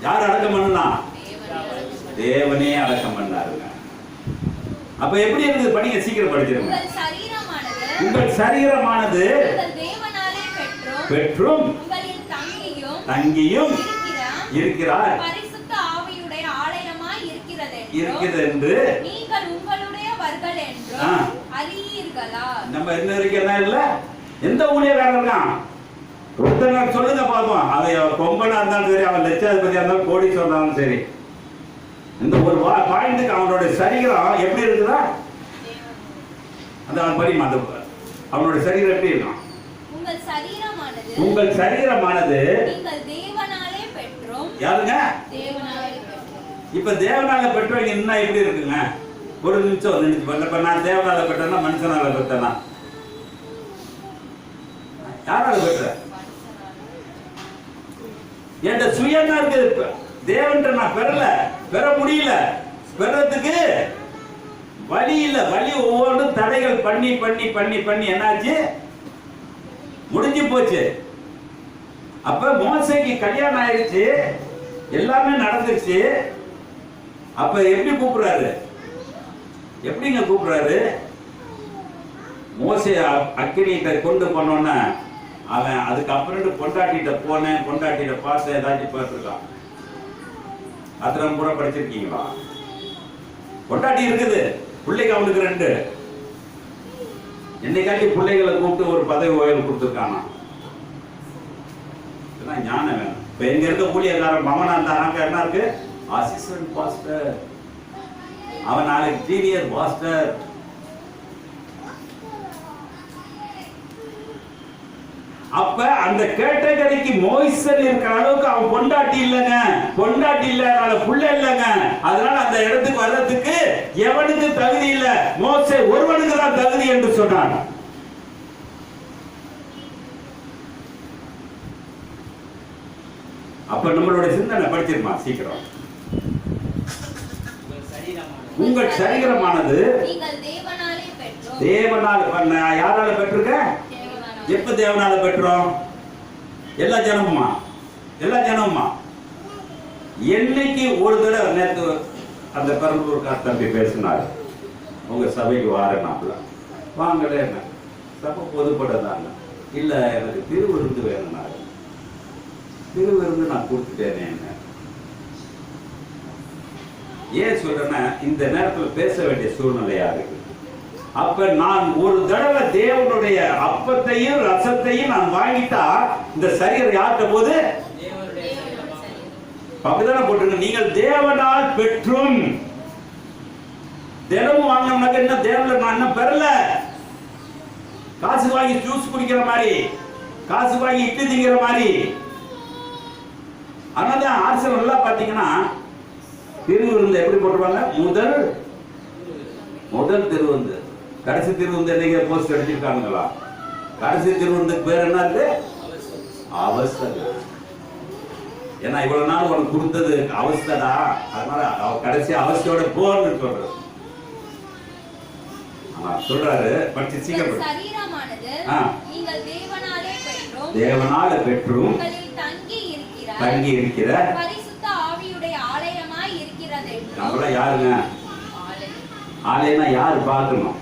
யார் அடக்கம் பண்ணணும்? தேவனே அடக்கம் பண்ணாருங்க. அப்ப எப்படி இருக்குது? படிங்க, சீக்கிரம் படிச்சிருங்க. உங்கள் சரீரமானது பெற்றும் தங்கியும் இருக்கிறார் இருக்கிறது என்று நம்ம என்ன இருக்கிறதா இல்ல? எந்த ஊழியக்காரன் இருக்கான்? ஒருத்தர் சொல்லுங்க பாப்போம். அவன் கொம்பனா இருந்தாலும் சரி, அவன் லட்சாதிபதியா இருந்தாலும் கோடீஸ்வரனா இருந்தாலும் சரி, இந்த ஒரு பாயிண்ட்டுக்கு அவனோட சரீரம் எப்படி இருக்குதா? அந்த அவன் படிமா, அவனோட சரீரம் எப்படி இருக்கும்? உங்கள் சரீரமானது யாருங்க? இப்ப தேவனால பெற்றவங்க என்ன எப்படி இருக்குங்க? ஒரு நிமிஷம் இப்ப நான் தேவனால பெற்றேன்னா மனுஷனால பெற்றேனா? யாரால பெற்ற? என் சுயமா இருக்குது. தேவன் நான் பெறல, பெற முடியல. பெறதுக்கு வழி இல்ல. வழி ஒவ்வொன்றும் தடைகள் பண்ணி பண்ணி பண்ணி பண்ணி என்னாச்சு? முடிஞ்சு போச்சு. அப்ப மோசேக்கு கல்யாணம் ஆயிடுச்சு, எல்லாமே நடந்துருச்சு. அப்ப எப்படி கூப்பிடுறாரு? எப்படிங்க கூப்பிடுறாரு? மோசே அக்கினிகிட்ட கொண்டு போனோன்னா அவன் அதுக்கப்புறம் பொண்டாட்டிகிட்ட போனேன், பொண்டாட்டிகிட்ட பார்த்து ஏதாச்சும் பார்த்துருக்கான். அத்தனை கூட படிச்சிருக்கீங்களா? பொண்டாட்டி இருக்குது, பிள்ளைக்கு அவனுக்கு 2. என்னைக்காட்டி பிள்ளைகளை கூப்பிட்டு ஒரு பதவி உயர்வு கொடுத்துருக்கானா? ஞானம் வேணும். இப்ப எங்க இருக்க ஊழியக்காரன் மமனா இருந்தாங்க, என்ன இருக்கு? அசிஸ்டன்ட் பாஸ்டர், அவன் நாளைக்கு சீனியர் பாஸ்டர். அப்ப அந்த கேட்டகரிக்கு மோய்சன் இருக்கிற அளவுக்கு அவன் பொண்டாட்டி இல்லைங்க, பொண்டாட்டி இல்ல, புள்ள இல்லைங்க. அதனால அந்த இடத்துக்கு வர்றதுக்கு எவனுக்கு தகுதி இல்ல, மோசே ஒருவனுக்கு தான் தகுதி என்று சொன்னான். அப்ப நம்மளுடைய சிந்தனை படிச்சிருமா சீக்கிரம். உங்கள் சரீரமானது தேவனால், யாரால பெற்றிருக்க? எப்ப தேவனால பெற்றோம்? எல்லா ஜனமுமா? எல்லா ஜனமுமா? என்னைக்கு ஒரு தடவை, நேற்று அந்த பெரம்பலூர் தம்பி பேசினார், உங்க சபைக்கு வாரேனாப்ல. வாங்கல, என்ன சபை பொதுப்படதாங்க. இல்ல எனக்கு திருவிருந்து வேணும்னாரு. திருவிருந்து நான் கொடுத்துட்டேனே. என்ன ஏன் சொல்றேன்னா, இந்த நேரத்தில் பேச வேண்டிய சூழ்நிலையா இருக்கு. அப்ப நான் ஒரு தடவை தேவனுடைய அப்பத்தையும் ரசத்தையும் நான் வாங்கிட்டா இந்த சரீரம் யார்கிட்ட போது? அப்படிதானே போட்டுருங்க. நீங்கள் தேவனால் பெற்றும். தினமும் வாங்கினோம்னாக்க என்ன, தேவனை நான் என்ன பெறல. காசு வாங்கி ஜூஸ் குடிக்கிற மாதிரி, காசு வாங்கி இட்லி திங்கிற மாதிரி. அதனால ஆர்சல் நல்லா பாத்தீங்கன்னா திருவிருந்து எப்படி போட்டுருவாங்க? முதல் திருவிருந்து, கடைசி திருவிருந்து என்னைக்கு போஸ்ட் அடிச்சிருக்காங்களா? கடைசி திருவிருந்துக்கு பேர் என்ன இருக்கு? அவஸ்தை. ஏன்னா இவ்வளவு நாள் உனக்கு கொடுத்தது அவஸ்தடா, அதனால கடைசி அவஸ்தையோட போன்னு சொல்றது. சொல்றாரு, படிச்சு சீக்கிரம். தேவனால பெற்றும் தங்கி இருக்கிற பரிசுத்த ஆவியுடைய ஆலயமாய் இருக்கிறது. நம்மள யாருங்க? ஆலயம்னா யார் பார்க்கணும்?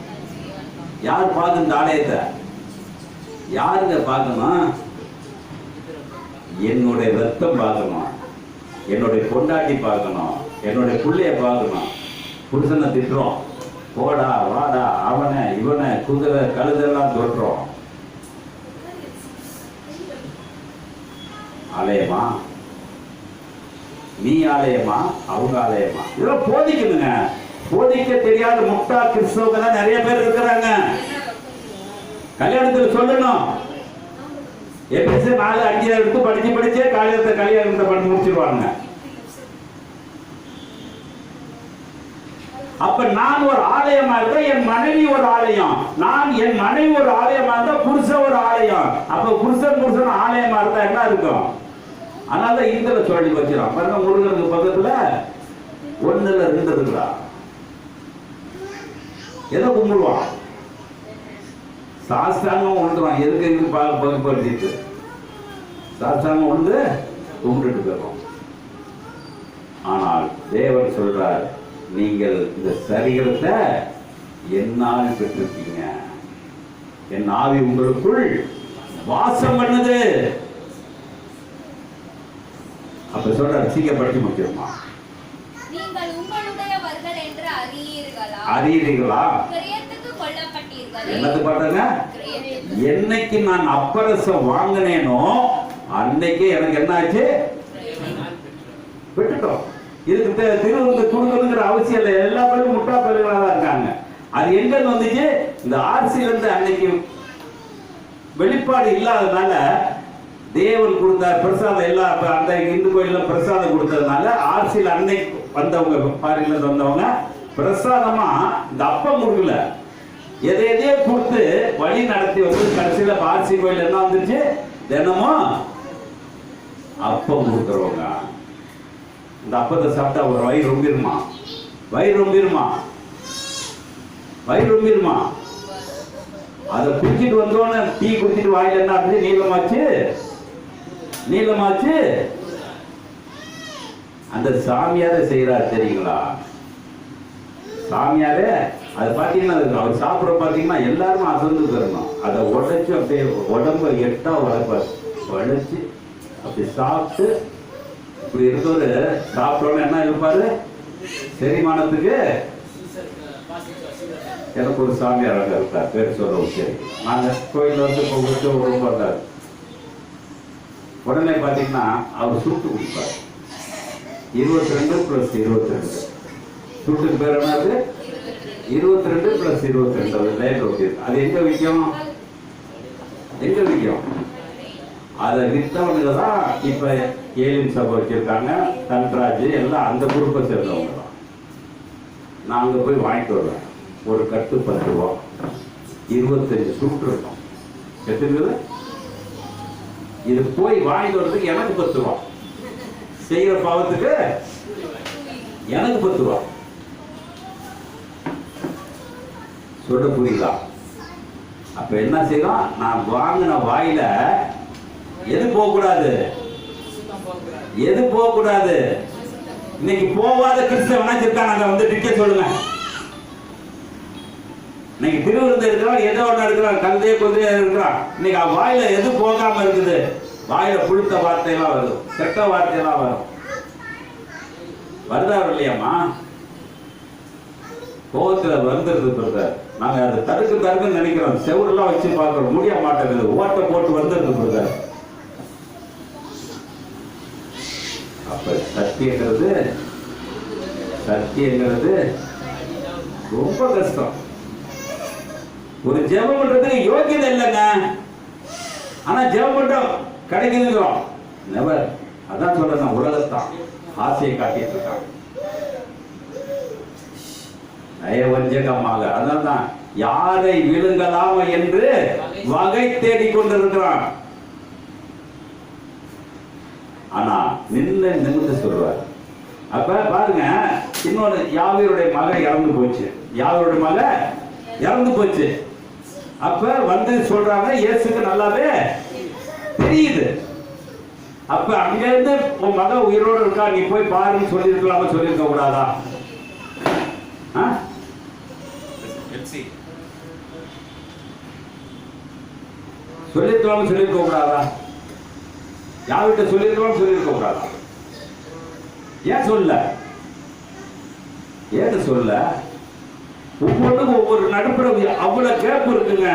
யார் பார்க்கணும்? இந்த ஆலயத்தை யாருங்க பார்க்கணும்? என்னுடைய ரத்தம் பார்க்கணும், என்னுடைய பொண்டாட்டி பார்க்கணும், என்னுடைய பிள்ளைய பார்க்கணும். புருஷனை திட்டுறோம், போடா வாடா, அவனை இவனை குதிரை கழுதெல்லாம் தொட்டுறோம். ஆலயமா? நீ ஆலயமா, அவங்க ஆலயமா? இதெல்லாம் போதிக்கணுங்க. போதிக்க தெரியாத முட்டா கிறிஸ்தவங்க தான் நிறைய பேர் இருக்கிறாங்க. கல்யாணத்தில் சொல்லணும், எப்படி 4-5 எடுத்து படிச்சே கல்யாணத்தை பண்ணி முடிச்சிருவாங்க. அப்ப நான் ஒரு ஆலயமா இருந்தா என் மனைவி ஒரு ஆலயம், என் மனைவி ஒரு ஆலயமா இருந்தா புருஷன் ஒரு ஆலயம். அப்ப புருஷன் ஆலயமா இருந்தா என்ன இருக்கும்? அதனால இந்த சொல்லி வச்சிடும் பாருங்க. முருகனுக்கு பக்கத்துல 1-2 இருக்குடா. எதை கும்பிடுவான்? சாஸ்திராங்கம் உண்டுவான். எதுக்கு இது பகுப்படுத்திட்டு சாஸ்திராங்கம் உண்டு கும்பிட்டு போயிடும். ஆனால் தேவன் சொல்றார், நீங்கள் இந்த சரீரத்தை என்னால் பெற்றிருக்கீங்க, என் ஆவி உங்களுக்குள் வாசம் பண்ணுது. அப்ப சொல்றாரு, சீக்கிரம் படிச்சு முடிச்சிருமா. நீங்கள் உங்களுடையவர்கள் என்று அறியீர்களா? என்னது பாருங்க, என்னைக்கு நான் அப்பரசம் வாங்கினேனோ அன்னைக்கு எனக்கு என்ன ஆச்சு? விட்டுட்டோம். இதுக்கு திருவிருந்து கொடுக்கணுங்கிற அவசியம் இல்லை. எல்லா பேரும் முட்டா பேர்களா தான் இருக்காங்க. அது எங்க வந்துச்சு? இந்த ஆர்சியில இருந்து அன்னைக்கு வெளிப்பாடு இல்லாததுனால தேவன் கொடுத்தார் பிரசாதம். எல்லா அந்த இந்து கோயில பிரசாதம் கொடுத்ததுனால ஆர்சியில் அன்னைக்கு வந்தவங்க, பாரில வந்தவங்க பிரசாதமா இந்த அப்பம் கொடுக்கல, எதையோ கொடுத்து வழி நடத்தி வந்து கடைசியில ஆர்சி கோயில் என்ன வந்துச்சு? தினமும் அப்பம் கொடுக்குறவங்க. இந்த அப்பத்தை சாப்பிட்டா ஒரு வயிறு ரொம்பிருமா? அதை குடிச்சிட்டு வந்தோன்னு டீ குடிச்சிட்டு வாயில என்ன ஆச்சு? நீளமாச்சு. அந்த சாமியாரே செய்யறாரு தெரியுங்களா? சாமியாரே அது பாத்தீங்கன்னா அவர் சாப்பிட பாத்தீங்கன்னா எல்லாருமே அசந்து தரணும். அதை உடைச்சு அப்படியே உடம்பு 8 உடைச்சு அப்படி சாப்பிட்டு இப்படி இருக்கவரு சாப்பிட்டோன்னு என்ன இருப்பாரு? செரிமானத்துக்கு எனக்கு ஒரு சாமியார் அங்கே இருக்கார், பேர் சொல்லவும் சரி. நாங்கள் கோயிலில் வந்து உங்களுக்கு ரொம்ப இருந்தார். உடனே பார்த்தீங்கன்னா அவர் சுட்டு கொடுப்பார். 22 + 22 சுட்டுக்கு பேர் என்னது? 22 + 22 அது லைட் ஓகே. அது எங்க விற்கும்? எங்க விற்கும்? அதை விற்றவங்க தான் இப்போ ஏலியன் சபை வச்சிருக்காங்க, தன்ராஜ் எல்லாம் அந்த குரூப்பை சேர்ந்தவங்க தான். நான் அங்கே போய் வாங்கிட்டு வருவேன். ஒரு கட்டு 10 ரூபா, 25 சுட்டு இருக்கும். எத்தனை? இது போய் வாங்கிட்டு வர்றதுக்கு எனக்கு 10 ரூபா, செய்கிற பாவத்துக்கு எனக்கு 10 ரூபா. சொல்ல புரியுதா? அப்ப என்ன செய்யலாம்? நான் வாங்கின வாயில எது போகக்கூடாது? எது போகக்கூடாது? இன்னைக்கு போகாத கிறிஸ்தவனா இருக்காங்க, வந்து டிக்கெட் சொல்லுங்க. இன்னைக்கு திருவிருந்த இருக்கிறான், ஏதோ ஒன்று இருக்கிறான், கல்தையே கொள்ளையா இருக்கிறான். இன்னைக்கு வாயில எது போகாம இருக்குது? வாயில புழுத்த வார்த்தையெல்லாம் வருது, கெட்ட வார்த்தையெல்லாம் வரும். வருதா இல்லையாம்மா? கோபத்துல வந்துருது. நாங்க அதை தடுக்குன்னு நினைக்கிறோம், செவரெல்லாம் வச்சு பார்க்கிறோம், முடிய மாட்டேங்குது, ஓட்டை போட்டு வந்துருது. அப்ப சத்தியங்கிறது ரொம்ப கஷ்டம். ஒரு ஜெபம் பண்றதுக்கு யோகியதை இல்லைங்க, ஆனா ஜெபம் பண்றோம் கிடைக்குதுங்கிறோம். நெவர். அதான் சொல்றேன், உலகத்தான் ஆசையை காட்டிட்டு இருக்காங்க நயவஞ்சகமாக. அதான் யாரை விழுங்கலாம என்று வகை தேடிக் கொண்டிருக்கிறான். ஆனா நிமிர்ந்து சொல்றார். அப்ப பாருங்க, இன்னொரு யாவீருடைய மகன் இறந்து போச்சு. யாவீருடைய மகன் இறந்து போச்சு. அப்ப வந்து சொல்றாங்க, இயேசுக்கு நல்லாவே தெரியுது. அப்ப அங்க இருந்து உன் மகன் உயிரோடு இருக்கா, நீ போய் பாருன்னு சொல்லியிருக்கலாம, சொல்லியிருக்க கூடாதா? சொல்லியிருக்கலாம, சொல்லியிருக்க கூடாதா? யார்கிட்ட சொல்லியிருக்க கூடாதா? ஏன் சொல்ல? ஏன்னு சொல்ல? ஒவ்வொன்றுக்கும் ஒவ்வொரு நடுப்புற அவ்வளவு கேப் இருக்குங்க.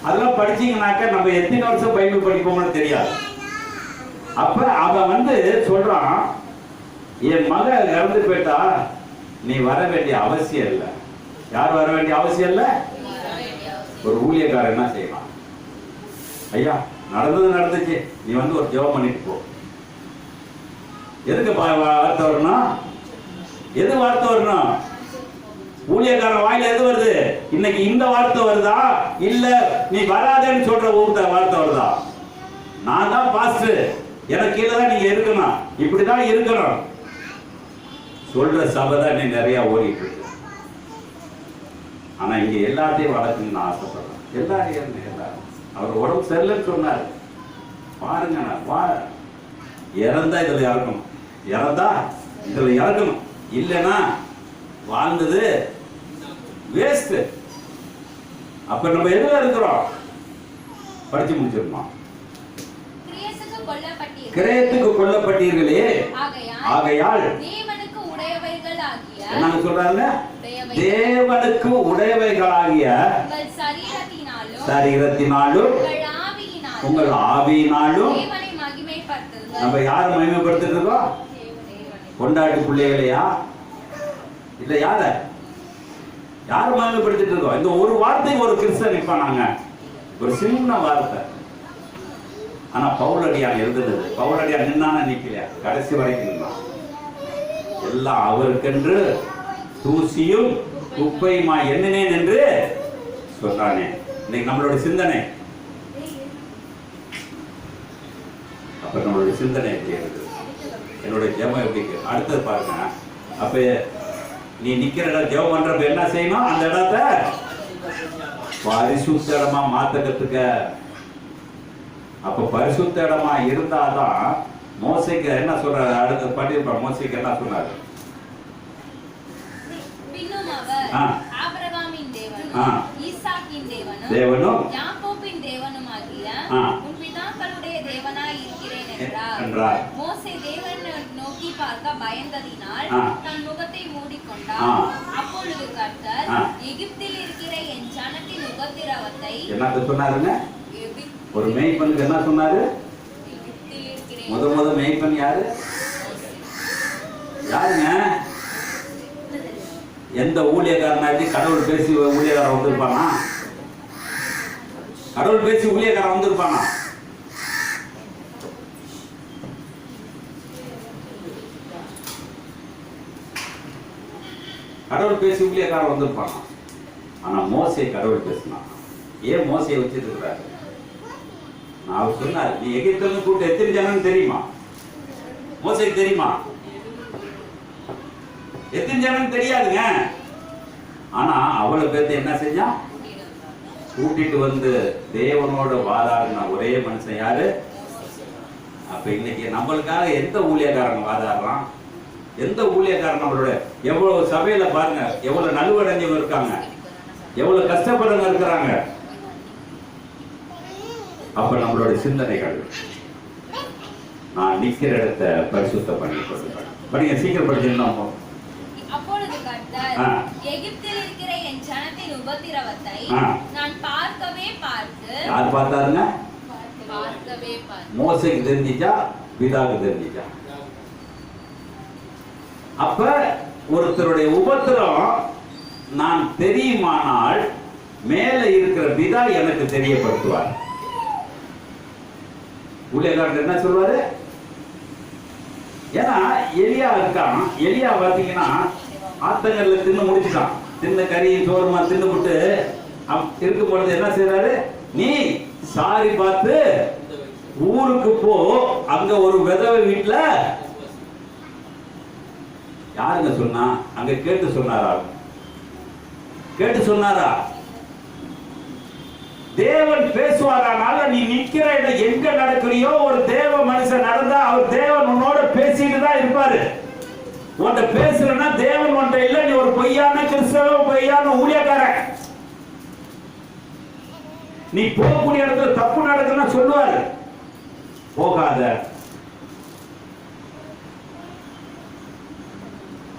அதெல்லாம் படிச்சீங்கன்னாக்க நம்ம எத்தனை வருஷம் பைபிள் படிப்போம்னு தெரியாது. அப்ப அவன் வந்து சொல்றான், என் மகன் இறந்து போயிட்டா நீ வர வேண்டிய அவசியம் இல்லை. யார் வர வேண்டிய அவசியம் இல்லை? ஒரு ஊழியக்காரன் என்ன செய்யலாம்? ஐயா நடந்துச்சு, நீ வந்து ஒரு ஜெபம் பண்ணிட்டு போ. எதுக்கு வார்த்தை வரணும்? எது வார்த்தை வரணும்? ஊழியக்காரன் வாயில எது வருது? இன்னைக்கு இந்த வார்த்தை வருதா, இல்ல நீ வராதேன்னு சொல்ற வார்த்தை வருதா? நான் தான் பாஸ்டர், எனக்கு கீழே தான் நீங்க இருக்கணும், இப்படிதான் இருக்கணும் சொல்ற சபை தான் நீ நிறைய ஓடிட்டு இருக்கு. ஆனா இங்க எல்லாத்தையும் வளர்க்கணும்னு ஆசைப்படுறேன். எல்லாரும் அவர் உடம்பு சரியில்லைன்னு சொன்னார். பாருங்க, இறந்தா இதுல இறக்கணும், இறந்தா இதுல இறக்கணும், இல்லைன்னா வாழ்ந்தது வேஸ்ட். அப்ப நம்ம எதுல இருக்கிறோம்? படிச்சு முடிச்சிருமா? கிரயத்துக்கு கொல்லப்பட்டீர்களே, ஆகையால் என்ன சொல்றாங்க? தேவனுக்கு உடையவைகளாகிய சரீரத்தினாலும் உங்கள் ஆவியினாலும். நம்ம யாரை மகிமைப்படுத்திட்டு இருக்கோம்? கொண்டாட்டு பிள்ளைகளையா? இல்ல யார மகிமைப்படுத்திட்டு இருக்கோம்? இந்த ஒரு வார்த்தை ஒரு கிறிஸ்தன் நிற்பானாங்க, ஒரு சின்ன வார்த்தை. ஆனா பவுலடியான் எழுதுறது, பவுலடியான் நின்னான நிக்கலையா? கடைசி வரைக்கும் நின்னான். எல்லாம் அவருக்கென்று தூசியும் குப்பையுமா எண்ணினேன் என்று சொல்றானே. இன்னைக்கு நம்மளோட சிந்தனை, அப்ப நம்மளுடைய சிந்தனை எப்படி இருக்கு? என்னுடைய ஜெபம் எப்படி இருக்கு? அடுத்தது பாருங்க. அப்ப நீ நிக்கிற இடம் ஜெபம் பண்றப்ப என்ன செய்யணும்? அந்த இடத்த பரிசுத்த இடமா மாத்த கத்துக்க. அப்ப பரிசுத்த இடமா இருந்தாதான் மோசைக்கு என்ன சொல்றாரு? அடுத்த படிப்பா மோசைக்கு என்ன சொன்னாரு? தேவனும் யாக்கோபின் தேவனுமாகிய உன் பிதாக்களுடைய தேவனாய் இருக்கிறேன் என்றார். மோசே தேவனை நோக்கி பார்க்க பயந்ததினால் தன் முகத்தை மூடிக்கொண்டார். அப்பொழுது கர்த்தர் எகிப்தில் இருக்கிற என் ஜனத்தின் உபத்திரவத்தை என்ன சொன்னாருங்க? ஒரு மேய்ப்பனுக்கு என்ன சொன்னாரு? முத மேய்ப்பன் யாரு? யாருங்க? எந்த ஊழியக்காரனாச்சு கடவுள் பேசி ஊழியக்காரன் வந்திருப்பானா? கடவுள் பேசி ஊழியக்காரன் வந்திருப்பானா? கடவுள் பேசி ஊழியக்காரன் வந்திருப்பானா? ஆனா மோசே கடவுள் பேசினான். ஏன் மோசையை வச்சிட்டு இருக்கிறாரு? நான் சொன்னார், நீ எகிப்திலிருந்து கூப்பிட்டு எத்தனை ஜனம் தெரியுமா? மோசைக்கு தெரியுமா? எத்தனை ஜனம் தெரியாதுங்க. ஆனா அவ்வளவு பேர்த்த என்ன செஞ்சான்? கூட்டிட்டு வந்து தேவனோட வாதாடின ஒரே மனுஷன் யாரு? அப்ப இன்னைக்கு நம்மளுக்காக எந்த ஊழியக்காரங்க வாதாடுறான்? எந்த ஊழியக்காரன் நம்மளோட எவ்வளவு சபையில பாருங்க, எவ்வளவு நலுவடைஞ்சவங்க இருக்காங்க, எவ்வளவு கஷ்டப்படுறவங்க இருக்கிறாங்க. அப்ப நம்மளோட சிந்தனைகள், நான் நிக்கிற இடத்தை பரிசுத்தம் பண்ணி கொள்ளுங்கள். படிங்க, சீக்கிரம் படிச்சிருந்தோம். அப்பொழுது கர்த்தர் எகிப்தில் இருக்கிற என் ஜனத்தின் உபத்திரவத்தை நான் பார்க்கவே பார்த்து. யார் பார்த்தாருங்க? பார்க்கவே பார்த்து. மோசைக்கு தெரிஞ்சிச்சா? பிதாவுக்கு தெரிஞ்சிச்சா? அப்ப ஒருத்தருடைய உபத்திரம் நான் தெரியுமானால் மேல இருக்கிற பிதா எனக்கு தெரியப்படுத்துவார். ஊழியக்காரர் என்ன சொல்வாரு? ஏன்னா எலியா இருக்கான். எலியா பார்த்தீங்கன்னா ஆத்தங்கல்ல தின்னு முடிச்சுட்டான். தின்ன கறியும் சோறுமா தின்னு விட்டு இருக்கும் பொழுது என்ன செய்யறாரு? நீ சாரி பார்த்து ஊருக்கு போ, அங்க ஒரு விதவை வீட்டுல. யாருங்க சொன்னா? அங்க கேட்டு சொன்னாரா? கேட்டு சொன்னாரா? தேவன் பேசுவாரானால நீ நிக்கிற இடம் எங்க நடக்கிறியோ, ஒரு தேவ மனுஷன் நடந்தா அவர் தேவன் உன்னோட பேசிட்டு தான் இருப்பாரு. உன்ட பேசுறனா தேவன் உன்ட இல்ல, நீ ஒரு பொய்யான கிறிஸ்தவ, பொய்யான ஊழியக்காரன். நீ போகக்கூடிய இடத்துல தப்பு நடக்குன்னா சொல்லுவாரு, போகாத.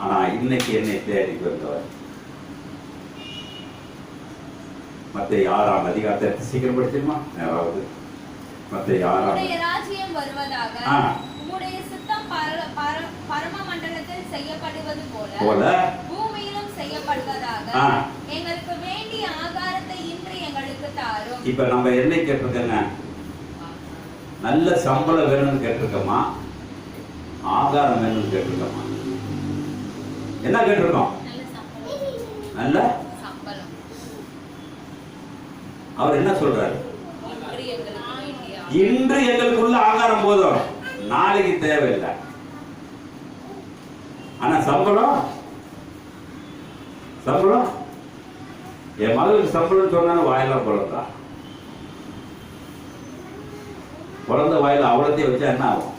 ஆனா இன்னைக்கு என்னை தேடி வந்தவர் மத்தேயு 6ஆம் அதிகாரத்தை சீக்கிரம் படிச்சிருமா? யாராவது மத்தேயு 6ஆம். ராஜ்யம் வருவதாக, உம்முடைய சித்தம் பரம மண்டலத்தில் செய்யப்படுவது போல பூமியிலும் செய்யப்படுவதாக, எங்களுக்கு வேண்டிய ஆகாரத்தை இன்று எங்களுக்கு தாரும். இப்ப நம்ம என்ன கேட்டிருக்கோங்க? நல்ல சம்பளம் வேணும்னு கேட்டிருக்கோமா? ஆகாரம் வேணும்னு கேட்டிருக்கோமா? என்ன கேட்டிருக்கோம்? நல்ல சம்பளம். அவர் என்ன சொல்றாரு? இன்று எங்களுக்குள்ள ஆகாரம் போதும், நாளைக்கு தேவையில்லை. ஆனா சம்பளம், சம்பளம் என் மகளுக்கு சம்பளம் சொன்னாலும் வாயிலாம் குழந்தா, குழந்தை வாயில அவ்வளோத்தையும் வச்சா என்ன ஆகும்?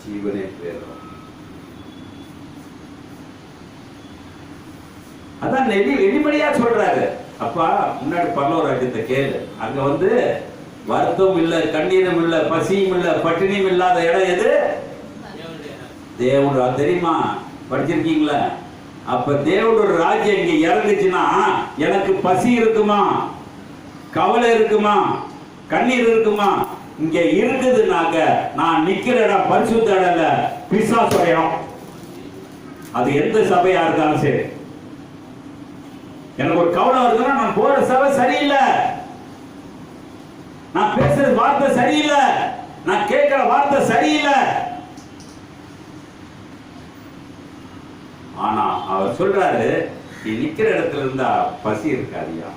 ஜீவனே பேரும். அதான் வெளிப்படையா சொல்றாரு. அப்பா, முன்னாடி பரலோக ராஜ்யத்தை கேளு. அங்க வந்து வருத்தம் இல்ல, கண்ணீரும் இல்ல, பசியும் இல்ல, பட்டினியும் இல்லாத இடம் எது? தேவனோட. தெரியுமா? படிச்சிருக்கீங்களா? அப்ப தேவனோட ராஜ்யம் இங்க இறங்குச்சுன்னா எனக்கு பசி இருக்குமா, கவலை இருக்குமா, கண்ணீர் இருக்குமா? இங்க இருக்குதுனாக்க நான் நிக்கிற இடம் பரிசுத்த இடம் இல்ல, பிசாசு இடம். அது எந்த சபையா இருந்தாலும் சரி. எனக்கு ஒரு கவலை வருதுன்னா நான் போற சபை சரியில்லை, நான் பேசுற வார்த்தை சரியில்லை, நான் கேட்கிற வார்த்தை சரியில்லை. ஆனா அவர் சொல்றாரு, நீ நிக்கிற இடத்துல இருந்தா பசி இருக்காதியா,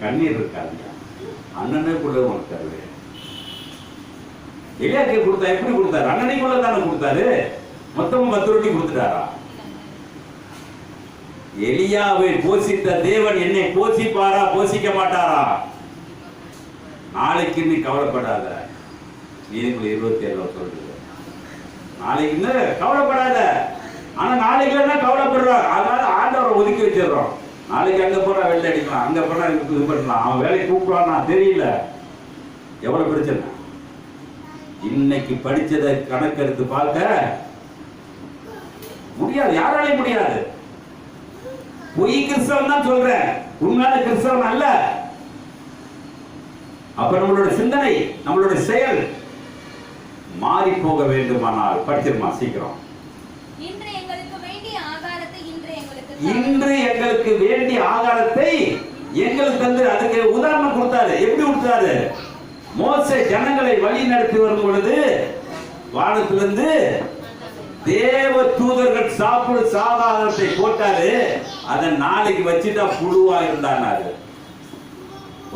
கண்ணீர் இருக்காதியா, அண்ணனுக்குள்ள உனக்கு தருவேன். எலியாக்கு கொடுத்தா எப்படி கொடுத்தாரு? அண்ணனைக்குள்ள தானே கொடுத்தாரு. மொத்தமும் 10 ரொட்டி கொடுத்துட்டாரா? எலியாவை போஷித்த தேவன் என்னை போஷிப்பாரா, போஷிக்க மாட்டாரா? நாளைக்கு நீ கவலைப்படாத. நீதிமொழி 27 சொல்றது, நாளைக்கு கவலைப்படாத. ஆனா நாளைக்கு கவலைப்படுறோம், அதனால ஆண்டவரை ஒதுக்கி வச்சிடறோம். நாளைக்கு அங்க போனா வெள்ளை அடிக்கலாம், அங்க போனா இது பண்ணலாம், அவன் வேலைக்கு கூப்பிடுவானா தெரியல. எவ்வளவு பிரச்சனை. இன்னைக்கு படிச்சதை கணக்கெடுத்து பார்க்க முடியாது, யாராலையும் முடியாது. பொய் கிறிஸ்தவன் தான் சொல்றேன், உண்மையான கிறிஸ்தவன் அல்ல. அப்ப நம்மளோட சிந்தனை, நம்மளோட செயல் மாறி போக வேண்டுமானால் படிச்சிருமா சீக்கிரம். இன்று எங்களுக்கு வேண்டிய ஆகாரத்தை எங்களுக்கு தந்து, அதுக்கு உதாரணம் கொடுத்தாரு. எப்படி கொடுத்தாரு? மோசே ஜனங்களை வழி நடத்தி வரும் பொழுது வானத்திலிருந்து தேவ தூதர்கள் சாப்பிடு சாதாரணத்தை போட்டாரு. அதை நாளைக்கு வச்சுட்டா புழுவா இருந்தாரு.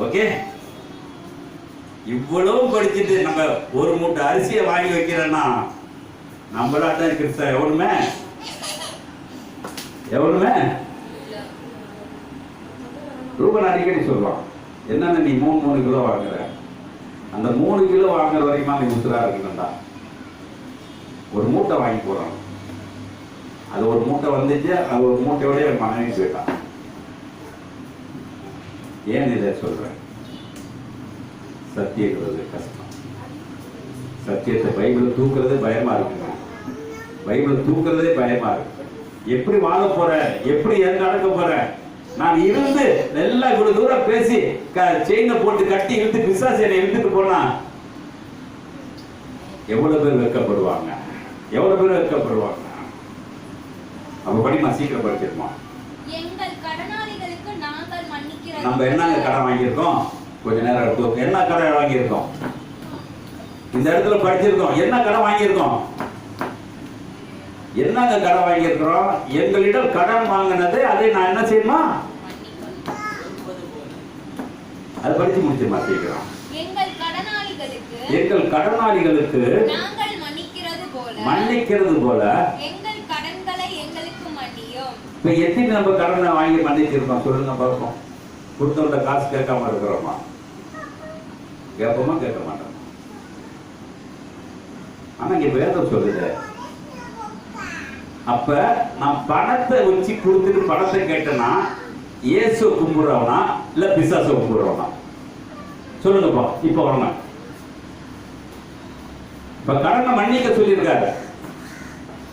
ஓகே, இவ்வளவு படிச்சுட்டு நம்ம ஒரு மூட்டை அரிசியை வாங்கி வைக்கிறோம்னா நம்மளாட்டம் கிறிஸ்தவ எவனுமே ரூபன் அடிக்கடி சொல்லுவான், என்னன்னு நீ 3 கிலோ வாங்குற, அந்த 3 கிலோ வாங்குற வரைக்கும் நீ உசுரா இருக்கணும்டா. ஒரு மூட்டை வாங்கி போறான், அது ஒரு மூட்டை வந்துச்சு, அது ஒரு மூட்டையோட என் மனைவி போயிட்டான். ஏன் இதை சொல்றேன்? சத்தியங்கிறது கஷ்டம். சத்தியத்தை பைபிள் தூக்குறது பயமா இருக்குங்க. பைபிள் தூக்குறதே பயமா இருக்கு. எப்படி வாழ போற, எப்படி நடக்க போற? நான் இருந்து எல்லாம் இவ்வளவு தூரம் பேசி செயினை போட்டு கட்டி இழுத்து பிசாசனை இழுத்துட்டு போனா எவ்வளவு பேர் வெட்கப்படுவாங்க, எவ்வளவு பேர் வெட்கப்படுவாங்க. அப்ப படிமா, சீக்கிரம் படிச்சிருமா. நம்ம என்னங்க கடன் வாங்கியிருக்கோம்? கொஞ்ச நேரம் எடுத்து என்ன கடன் வாங்கியிருக்கோம்? இந்த இடத்துல படிச்சிருக்கோம். என்ன கடன் வாங்கியிருக்கோம்? என்னங்க கடன் வாங்கியிருக்கிறோம்? எங்களிடம் கடன் வாங்கினது அதை நான் என்ன செய்யணும்? அது படிச்சு முடிச்சுமா சீக்கிரம். எங்கள் கடனாளிகளுக்கு மன்னிக்கிறது போல எங்கள் கடன்களை எங்களுக்கு மன்னியும். இப்ப எத்தனை நம்ம கடனை வாங்கி மன்னிச்சிருக்கோம் சொல்லுங்க பார்ப்போம். கொடுத்தவங்க காசு கேட்காம இருக்கிறோமா? கேட்போமா? கேட்க மாட்டோம். ஆனா இங்க வேதம் சொல்லுது, அப்ப நான் பணத்தை வச்சு கொடுத்துட்டு பணத்தை கேட்டேன்னா இயேசு கும்பிடுறவனா இல்ல பிசாசு கும்பிடுறவனா? சொல்லுங்கப்பா. இப்ப வரணும். இப்ப கடனை மன்னிக்க சொல்லியிருக்காரு.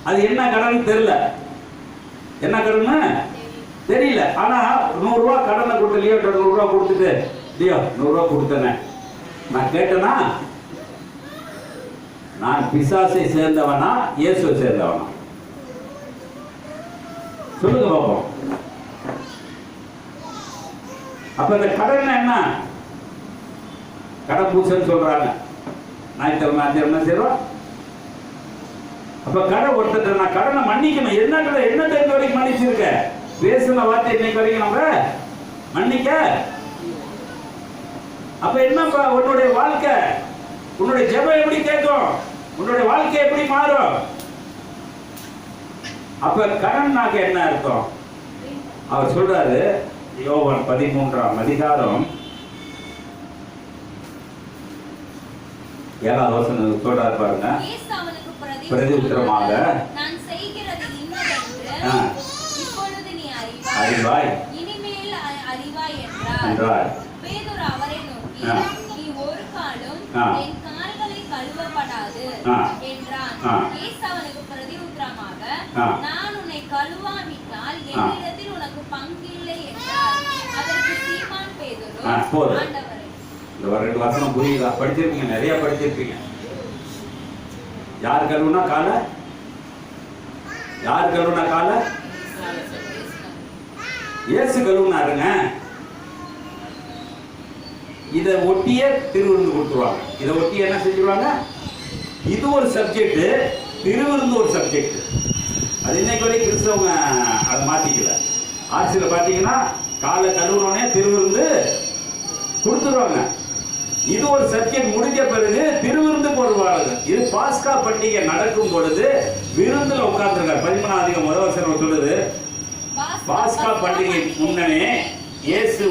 அது என்ன கடன் தெரியல, என்ன கடன் தெரியல. ஆனா 100 ரூபாய் கடனை கொடுத்து லியோ 100 ரூபாய் கொடுத்துட்டு லியோ 100 ரூபாய் கொடுத்தேனே, நான் கேட்டேனா நான் பிசாசை சேர்ந்தவனா இயேசுவை சேர்ந்தவனா? சொல்லுங்க பாப்போம். அப்ப இந்த கடன் என்ன? கடன் பூசன்னு சொல்றாங்க. ஞாயிற்றுக்கிழமை 5 செய்வோம். அப்ப கடன் ஒருத்தர் நான் கடனை மன்னிக்கணும். என்ன கடன்? என்ன தெரிஞ்ச வரைக்கும் மன்னிச்சிருக்க? பேசுன வார்த்தை இன்னைக்கு வரைக்கும் நம்ம மன்னிக்க. அப்ப என்னப்பா உன்னுடைய வாழ்க்கை, உன்னுடைய ஜெபம் எப்படி கேட்கும்? உன்னுடைய வாழ்க்கை எப்படி மாறும்? அப்ப கடன்னாக்க என்ன அர்த்தம்? அவர் சொல்றாரு, யோவான் 13ஆம் அதிகாரம் 7வது வசனம் சொல்றாரு பாருங்க. பிரதி உத்தரமாக நான் செய்கிறது இன்னதென்று இப்பொழுது நீ அறிவாய், இனிமேல் அறிவாய் என்றார். பேதுரு அவரை நோக்கி, நீ ஒரு காலும் என் கால்களை கழுவப்படாது என்றான். இயேசு அவனுக்கு பிரதி உத்தரமாக, நான் உன்னை கழுவாவிட்டால் என்னிடத்தில் உனக்கு பங்கில்லை என்றார். அதற்கு சீமான் பேதுரு, ஆண்டவரே. இந்த 2 வசனம் புரியுதா? படிச்சிருப்பீங்க, நிறைய படிச்சிருப்பீங்க. யார் கழுவுனா கால? யார் கழுவுனா கால? இயேசு கழுவுனாருங்க. இதை ஒட்டியே திருவிருந்து கொடுத்துருவாங்க. இதை ஒட்டியே என்ன செஞ்சுருவாங்க? இது ஒரு சப்ஜெக்ட், திருவிருந்து ஒரு சப்ஜெக்ட். அது இன்னைக்கு வரை கிறிஸ்தவங்க அதை மாத்திக்கல. ஆட்சியில் பார்த்தீங்கன்னா காலை கழுவுனோடனே திருவிருந்து கொடுத்துருவாங்க. இது ஒரு சப்ஜெக்ட் முடிஞ்ச பிறகு திருவிருந்து போடுவாங்க. இது பாஸ்கா பண்டிகை நடக்கும் பொழுது விருந்துல உட்கார்ந்துருக்காரு. 13ஆம் அதிகாரம் 1 வசனம் சொல்லுது, பாஸ்கா பண்டிகை முன்னே இயேசு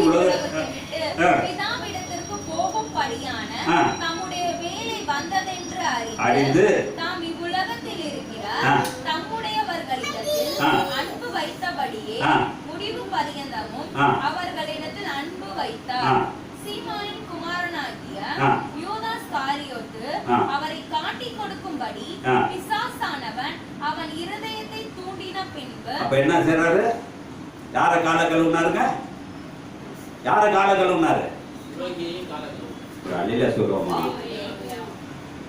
அறிந்து தாம் இவ்வுலகத்தில் இருக்கிறார் தம்முடையவர்களிடத்தில் அன்பு வைத்தபடியே முடிவு பரியந்தமும் அவர்களிடத்தில் அன்பு வைத்தார். சீமோனின் குமாரனாகிய யூதாஸ் காரியோத்து அவரை அப்ப என்ன செய்யறாரு? யார காலை கழுவுனாருங்க? யார காலை கழுவுனாரு? அழில சொல்லுவோமா?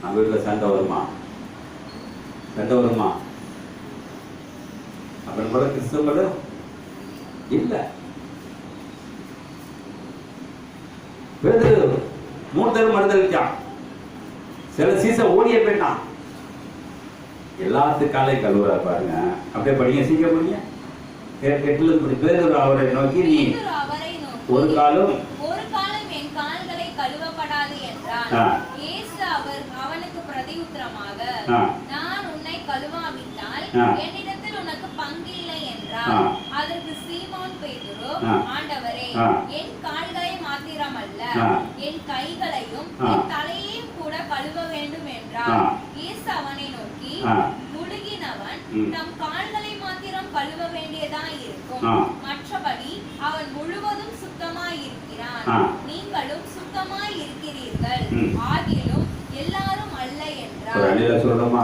நம்ம வீட்டுல சண்டை வருமா? சண்டை வருமா? அப்படின்னு கூட கிறிஸ்தவங்களும் இல்ல. பேதுரு 3 தடவை மறுதளிச்சான். சில சீசன் ஓடிய போயிட்டான். எல்லாத்து காலை கழுவுறா பாருங்க. அப்படியே படிங்க, சீக்கிரம் படிங்க. பேதுரு அவரை நோக்கி, நீ ஒரு காலம் என் கால்களை கழுவப்படாது என்றான். இயேசு அவனுக்கு பிரதியுத்தரமாக, நான் உன்னை கழுவாவிட்டால் என்னிடத்தில் உனக்கு பங்கில்லை என்றார். அதற்கு சீமோன் பேதுரு, ஆண்டவரே, என் கால்களை மாத்திரமல்ல, என் கைகளையும் என் தலையையும் கூட கழுவ வேண்டும் என்றார். இயேசு அவனை நோக்கி, முழுகினவன் தம் கால்களை மாத்திரம் கழுவ வேண்டியதாய் இருக்கும், மற்றபடி அவன் முழுவதும் சுத்தமாய் இருக்கிறான். நீங்களும் சுத்தமாய் இருக்கிறீர்கள், ஆகிலும் எல்லாரும் அல்ல என்றார். சொல்றோமா?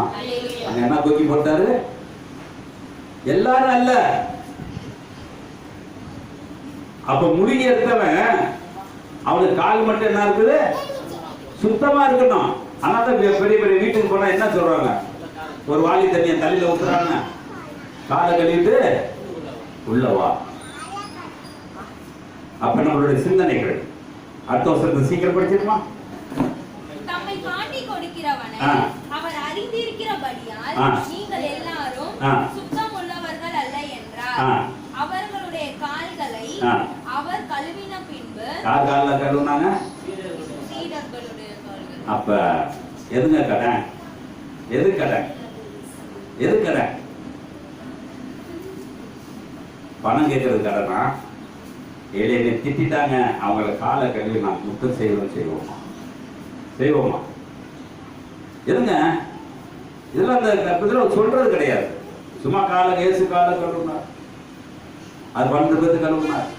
என்ன தூக்கி போட்டாரு? எல்லாரும் அல்ல. அப்ப முழுகி எடுத்தவன் அவனுக்கு கால் மட்டும் என்ன இருக்குது? சுத்தமா இருக்கணும். ஆனா பெரிய பெரிய வீட்டுக்கு போனா என்ன சொல்றாங்க? ஒரு வாளி தண்ணிய தலையில ஊத்துறாங்க, காலை கழுவிட்டு உள்ளவா. அப்ப நம்மளுடைய சிந்தனைகள் அடுத்த வருஷத்துக்கு சீக்கிரம் படிச்சிருமா? தம்மை காட்டி கொடுக்கிறவனை அவர் அறிந்திருக்கிறபடியால் நீங்கள் எல்லாரும் சுத்தம் உள்ளவர்கள் அல்ல என்றார். அவர்களுடைய கால்களை அவர் கழுவின பின்பு யார் கால்ல கழுவுனாங்க? சீடர்களுடைய கால்கள். அப்ப எதுங்க கடன்? எது கடன்? எது கடன்? பணம் கேட்கறது கடனா? ஏழையை திட்டாங்க, அவங்கள காலை கழுவி நான் முத்தம் செய்வோமா? செய்வோமா? எதுங்க இதெல்லாம் அந்த கற்பத்தில் சொல்றது கிடையாது. சும்மா காலை இயேசு காலை கழுவுனார், அது 12 பேருக்கு கழுவுனார்.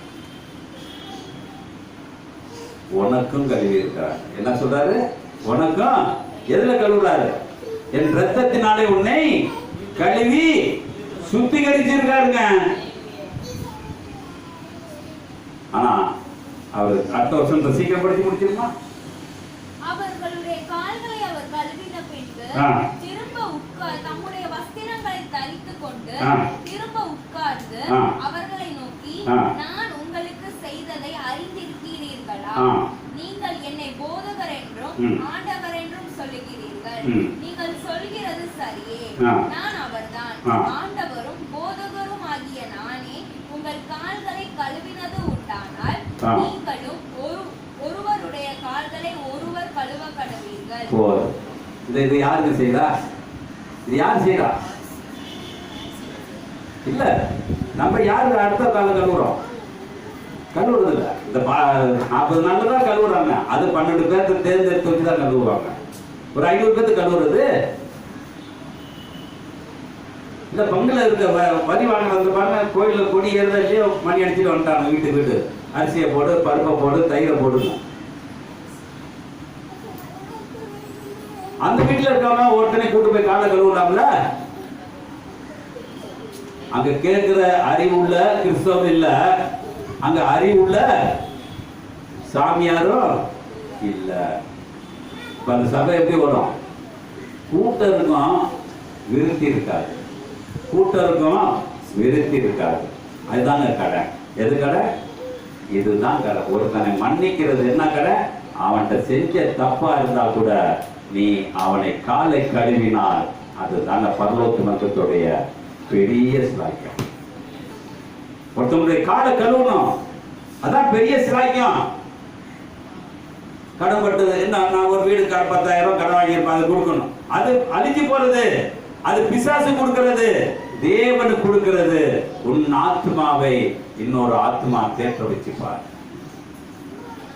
உனக்கும் கழுவி இருக்கிறார். என்ன சொல்றாரு? உனக்கும் எதுல கழுவுறாரு? என் ரத்தத்தினாலே உன்னை கழுவி சுத்திகரிச்சிருக்காருங்க. ஆனா அவர் அடுத்த வருஷம் சீக்கிரம் படிச்சு முடிச்சிருமா? அவர்களுடைய கால்களை அவர் கழுவின பின்பு திரும்ப உட்கார்ந்து தம்முடைய வஸ்திரங்களை தரித்துக் கொண்டு திரும்ப உட்கார்ந்து அவர்களை நோக்கி, நான் உங்களுக்கு செய்ததை அறிந்திருக்கிறீர்களா? நீங்கள் என்னை போதகர் என்றும் ஆண்டவர் என்றும் சொல்லுகிறீர்கள். நீங்கள் சொல்கிறது சரியே. நான் அவர்தான், ஆண்டவரும் போதகரும் ஆகிய நானே உங்கள் கால்களை கழுவினது உண்டானால் நீங்களும் ஒருவருடைய கால்களை ஒருவர் கழுவ கடவீர்கள். இது யாருக்கு செய்யறா? இது யார் செய்யறா? இல்ல, நம்ம யாருக்கு அடுத்த காலம் கழுவுறோம்? கழுவுறது இல்ல. இந்த 40 நாள் தான் கழுவுறாங்க. அது 12 பேருக்கு தேர்ந்தெடுத்து வச்சு தான் கழுவுவாங்க. ஒரு 500 பேருக்கு கழுவுறது இந்த பங்குல இருக்க வரி வாங்க வந்து பாருங்க. கோயில கொடி ஏறுதா இல்லையோ மணி அடிச்சுட்டு வந்துட்டாங்க. வீட்டு அரிசியை போடு, பருப்பை போடு, தயிரை போடுங்க. அந்த வீட்டுல இருக்கவங்க ஒருத்தனை கூட்டு போய் காலை கழுவுலாம்ல? அங்க கேட்கிற அறிவுள்ள கிறிஸ்தவம் இல்ல, அங்க அறிவுள்ள சாமியாரும் இல்ல. அந்த சபை எப்படி வரும்? கூட்டம் இருக்கும், விருத்தி இருக்காது. கூட்டம் இருக்கும், விருத்தி இருக்காது. அதுதாங்க கடை. எது கடை? இதுதான் கடை. ஒருத்தனை மன்னிக்கிறது என்ன கடை? அவன்கிட்ட செஞ்ச தப்பா இருந்தா கூட நீ அவனை காலை கழுவினால் அதுதாங்க பரலோக மன்றத்துடைய பெரிய சிலாக்கியம். ஒருத்தனுடைய காலை கழுவணும், அதான் பெரிய சிலாக்கியம். கடன் பட்டது என்ன? நான் ஒரு வீடு 10,000 கடன் வாங்கியிருப்பேன், அது கொடுக்கணும். அது அழிஞ்சு போறது, அது பிசாசு கொடுக்கிறது, தேவன் கொடுக்கிறது. உன் ஆத்மாவை இன்னொரு ஆத்மா தேற்ற வச்சுப்பார்.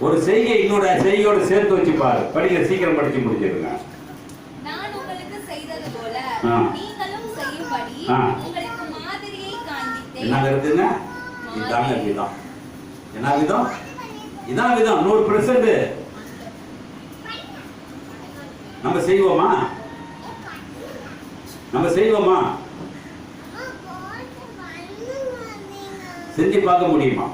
ஒரு செய்கை இன்னொரு செய்கையோடு சேர்த்து வச்சுப்பார். படிக்க சீக்கிரம் படிச்சு முடிச்சிருங்க. நான் உங்களுக்கு செய்தது போல நீங்களும் செய்யும்படி உங்களுக்கு மாதிரியை காண்பித்தேன். என்ன இருக்குங்க? இதாங்க விதம். என்ன விதம்? இதான் விதம். 100% நம்ம செய்வோமா? நம்ம செய்வோமா? செஞ்சு பார்க்க முடியுமா?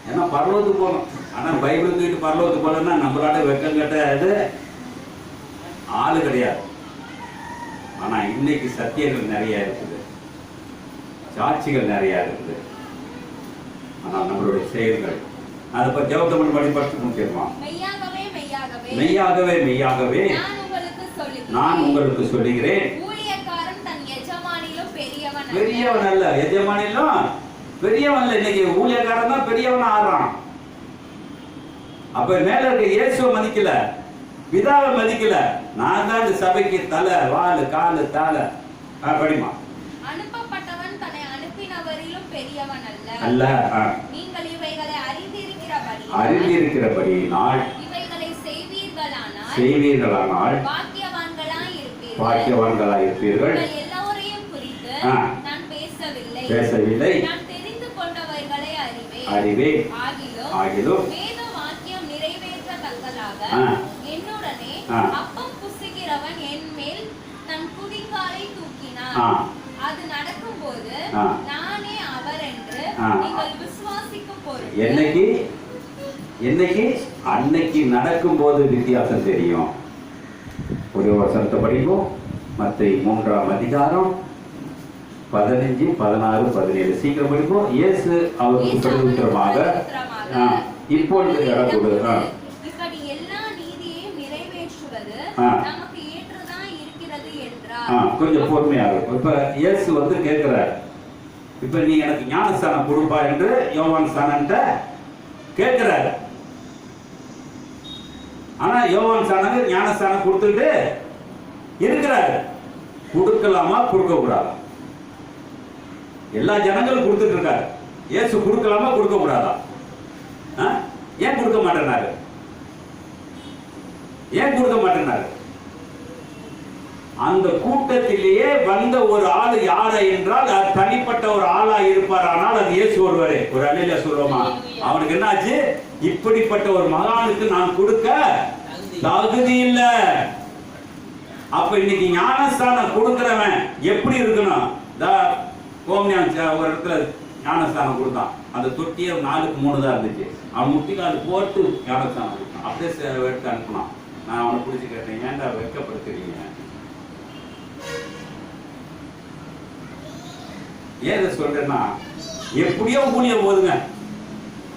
ஏன்னா பரலோகத்துக்கு போகணும். ஆனா பைபிள் தூக்கிட்டு பரலோகத்துக்கு போகலன்னா நம்மளால வெக்கம் கட்ட இது ஆளு கிடையாது. ஆனா இன்னைக்கு சத்தியங்கள் நிறைய இருக்குது, சாட்சிகள் நிறைய இருக்குது. ஆனா நம்மளுடைய செயல்கள் அதை பற்றி ஜெபத்தமிழ் படி படித்து முடிச்சிருவான். மெய்யாகவே மெய்யாகவே நான் உங்களுக்கு சொல்லுகிறேன், பெரியவன் அல்ல, எஜமானிலும் பெரியவன் அல்ல. இன்னைக்கு ஊழியக்காரன் தான் பெரியவன் ஆடுறான். அப்ப மேல இருக்க இயேசுவை மதிக்கல, பிதாவை மதிக்கல. நான் தான் இந்த சபைக்கு தலை, வாலு, காலு, தலை. படிமா. அனுப்பப்பட்டவன் தன்னை அனுப்பினவரிலும் பெரியவன் அல்ல. நீங்கள் இவைகளை அறிந்திருக்கிறபடியினால் இவைகளை செய்வீர்களானால் பாக்கியவான்களாய் இருப்பீர்கள். எல்லோரையும் குறித்து நான் பேசவில்லை, நான் தெரிந்து கொண்டவர்களை அறிவேன். ஆகிலும் வேத வாக்கியம் நிறைவேற்றத்தக்கதாக என்னுடனே அப்பம் புசிக்கிறவன் என் மேல் தன் குதிகாலை தூக்கினான். அது நடக்கும்போது நானே அவர் என்று நீங்கள் விசுவாசிக்கும் பொருட்டு என்னைக்கு அன்னைக்கு நடக்கும்போது வித்தியாசம் தெரியும். ஒரு வசனத்தை படிப்போம். மத்தேயு 3ஆம் அதிகாரம் 15, 16, 17 சீக்கிரம் படிப்போம். இயேசு அவருக்கு பிரதியுத்தரமாக இப்பொழுது இடம் கொடு. இப்படி எல்லா நீதியையும் நிறைவேற்றுவது நமக்கு ஏற்றதா இருக்கிறது என்றார். கொஞ்சம் பொறுமையாக. இப்ப இயேசு வந்து கேட்கிறார், இப்ப நீ எனக்கு ஞானஸ்தானம் கொடுப்பா என்று யோவான் ஸ்நானன்ட்ட கேட்கிறாரு. ஆனா யோவான் ஸ்நானன் ஞானஸ்தானம் கொடுத்துட்டு இருக்கிறாரு. கொடுக்கலாமா கொடுக்க கூடாதா? எல்லா ஜனங்களும் கொடுத்துட்டு இருக்காரு. இயேசு கொடுக்கலாமா கொடுக்க கூடாதா? ஏன் கொடுக்க மாட்டேனாரு? ஏன் கொடுக்க மாட்டேனாரு? அந்த கூட்டத்திலேயே வந்த ஒரு ஆளு யாரை என்றால் அது தனிப்பட்ட ஒரு ஆளா இருப்பார். ஆனால் அது இயேசு ஒருவரே. ஒரு அல்லேலூயா சொல்லுவோமா? அவனுக்கு என்ன ஆச்சு? இப்படிப்பட்ட ஒரு மகானுக்கு நான் கொடுக்க தகுதி இல்லை. அப்ப இன்னைக்கு ஞானஸ்தானம் கொடுக்கிறவன் எப்படி இருக்கணும்? ஒரு இடத்துல ஞானஸ்தானம் கொடுத்தான். அந்த தொட்டியை 4க்கு 3 தான் இருந்துச்சு. அவன் முட்டிக்கால் போட்டு ஞானஸ்தானம் கொடுத்தான். அப்படியே எடுத்து அனுப்பினான். நான் அவனை பிடிச்சி கேட்டேன், ஏன்டா வெட்கப்படுத்துறீங்க? ஏன் சொல்றேன்னா, எப்படியோ ஊழியம் போதுங்க.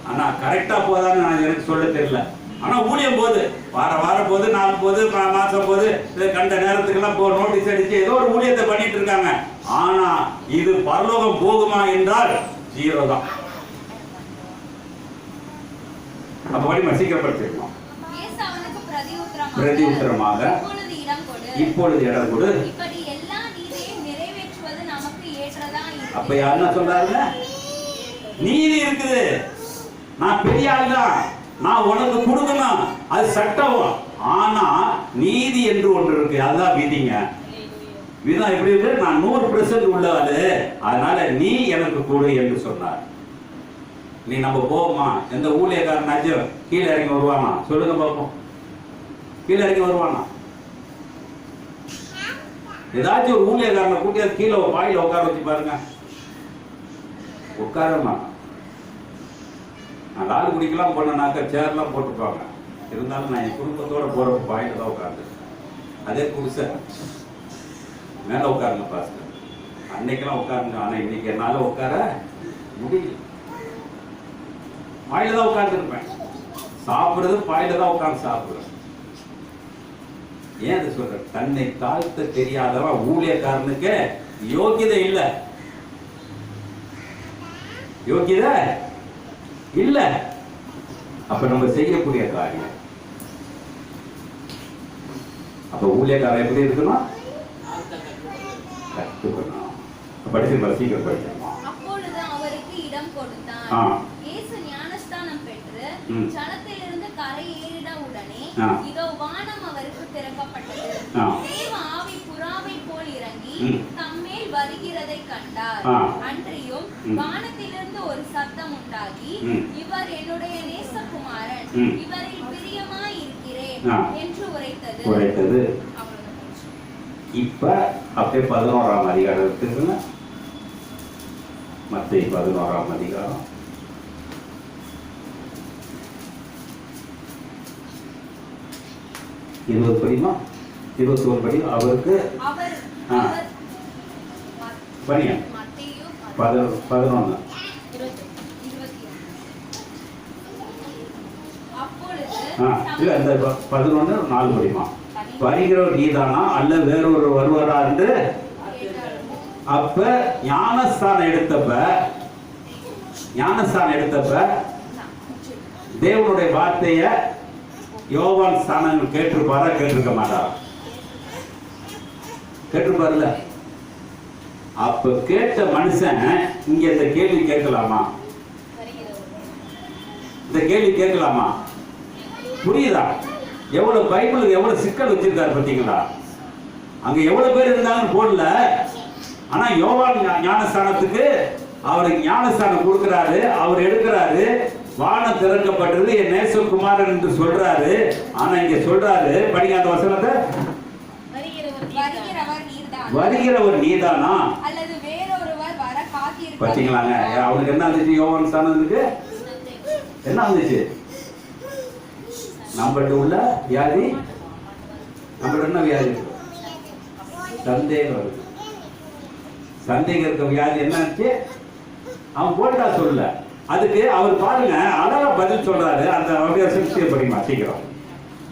ஆனா கரெக்டா போதான்னு நான் எனக்கு சொல்ல தெரியல. ஆனா ஊழியம் போது, வாரம் போது, 4 போது, மாசம் போது, கண்ட நேரத்துக்கெல்லாம் நோட்டீஸ் அடிச்சு ஏதோ ஒரு ஊழியத்தை பண்ணிட்டு இருக்காங்க. ஆனா இது பரலோகம் போகுமா என்றால் 0 தான். அப்ப வழி சீக்கிரப்படுத்திருக்கோம். பிரதியுத்தரமாக இப்பொழுது இடம் கொடு. அப்ப யாருன்னா சொல்றாருங்க, நீதி இருக்குது, நான் பெரிய ஆள் தான், நான் உனக்கு கொடுக்கணும், அது சட்டம். ஆனா நீதி என்று ஒன்று இருக்கு, அதுதான் விதிங்க. விதம் எப்படி இருக்கு? நான் 100% உள்ளவாரு, அதனால நீ எனக்கு கொடு என்று சொன்னார். நீ நம்ம போவோமா? எந்த ஊழியக்காரனாச்சும் கீழே இறங்கி வருவானா? சொல்லுங்க பார்ப்போம். கீழே இறங்கி வருவானா? ஏதாச்சும் ஒரு ஊழியக்காரனை கூட்டி அது கீழே பாயில உட்கார வச்சு பாருங்க, உட்காரமா. நான் லால் குடிக்கலாம் போனாக்கா சேர்லாம் போட்டுப்பாங்க. இருந்தாலும் நான் என் குடும்பத்தோட போற பாயில தான் உட்காந்து, அதே குடிசை மேல உட்காருங்க பாஸ்டர். அன்னைக்கெல்லாம் உட்காருங்க, ஆனா இன்னைக்கு என்னால உட்கார முடியல. பாயில தான் உட்கார்ந்துருப்பேன். சாப்பிடுறது பாயில தான் உட்கார்ந்து சாப்பிடுறேன். ஏன் அதை சொல்ற? தன்னை தாழ்த்த தெரியாதவன் ஊழியக்காரனுக்கு யோகியதை இல்லை. யோகியதை இல்ல. அப்ப நம்ம செய்யக்கூடிய காரியம், அப்ப ஊழியக்காரன் எப்படி இருக்கணும்? கற்றுக்கணும். படிச்சு சீக்கிரம் படிக்கணும். அப்பொழுது அவருக்கு இடம் கொடுத்தான். இயேசு ஞானஸ்தானம் பெற்று ஜலத்திலிருந்து கரை ஏறின உடனே இதோ வானம் அவருக்கு திறக்கப்பட்டது. தேவ ஆவி புறாவை போல் இறங்கி தம்மேல் வருகிறதை கண்டார். அன்றியும் வானத்திலிருந்து ஒரு சத்தம் உண்டாகி, இவர் என்னுடைய நேசகுமாரன், இவரில் பிரியமாய் இருக்கிறேன் என்று உரைத்தது. இப்ப அப்படியே 11ஆம் அதிகாரத்துக்கு மத்தேயு 11ஆம் அதிகாரம் 20 படிமா 21 படி. அவருக்கு படிங்க 11. இல்ல இந்த 11 4 படிமா. வருகிறவர் நீதானா அல்ல வேறொரு வருவாரா என்று. அப்ப ஞானஸ்தானம் எடுத்தப்ப தேவனுடைய வார்த்தைய யோவான் ஸ்தானங்கள் கேட்டிருப்பாரா கேட்டிருக்க மாட்டாரா? கேட்டிருப்பாருல்ல. அப்ப கேட்ட மனுஷன் இங்க இந்த கேள்வி கேட்கலாமா? இந்த கேள்வி கேட்கலாமா? புரியுதா? எவ்வளவு பைபிளுக்கு எவ்வளவு சிக்கல் வச்சிருக்காரு பார்த்தீங்களா? அங்க எவ்வளவு பேர் இருந்தாங்கன்னு போடல. ஆனா யோவான் ஞானஸ்தானத்துக்கு அவருக்கு ஞானஸ்தானம் கொடுக்கிறாரு. அவர் எடுக்கிறாரு. வானம் திறக்கப்பட்டது, என் நேசகுமாரன் என்று சொல்றாரு. ஆனா இங்க சொல்றாரு, படிங்க அந்த வசனத்தை. வருகிறவர் நீதானா அல்லது வேறொருவர் வர காத்திருக்கிறார். பாத்தீங்களாங்க, அவருக்கு என்ன வந்துச்சு? யோவான் ஸ்தானத்துக்கு என்ன வந்துச்சு? நம்மகிட்ட உள்ள வியாதி, நம்மகிட்ட என்ன வியாதி? சந்தேகம். சந்தேகம் இருக்க வியாதி என்னாச்சு? அவன் போட்டா சொல்லல. அதுக்கு அவர் பாருங்க அழகா பதில் சொல்றாரு. அந்த அவருடைய சிகிச்சையை படிமா சீக்கிரம்.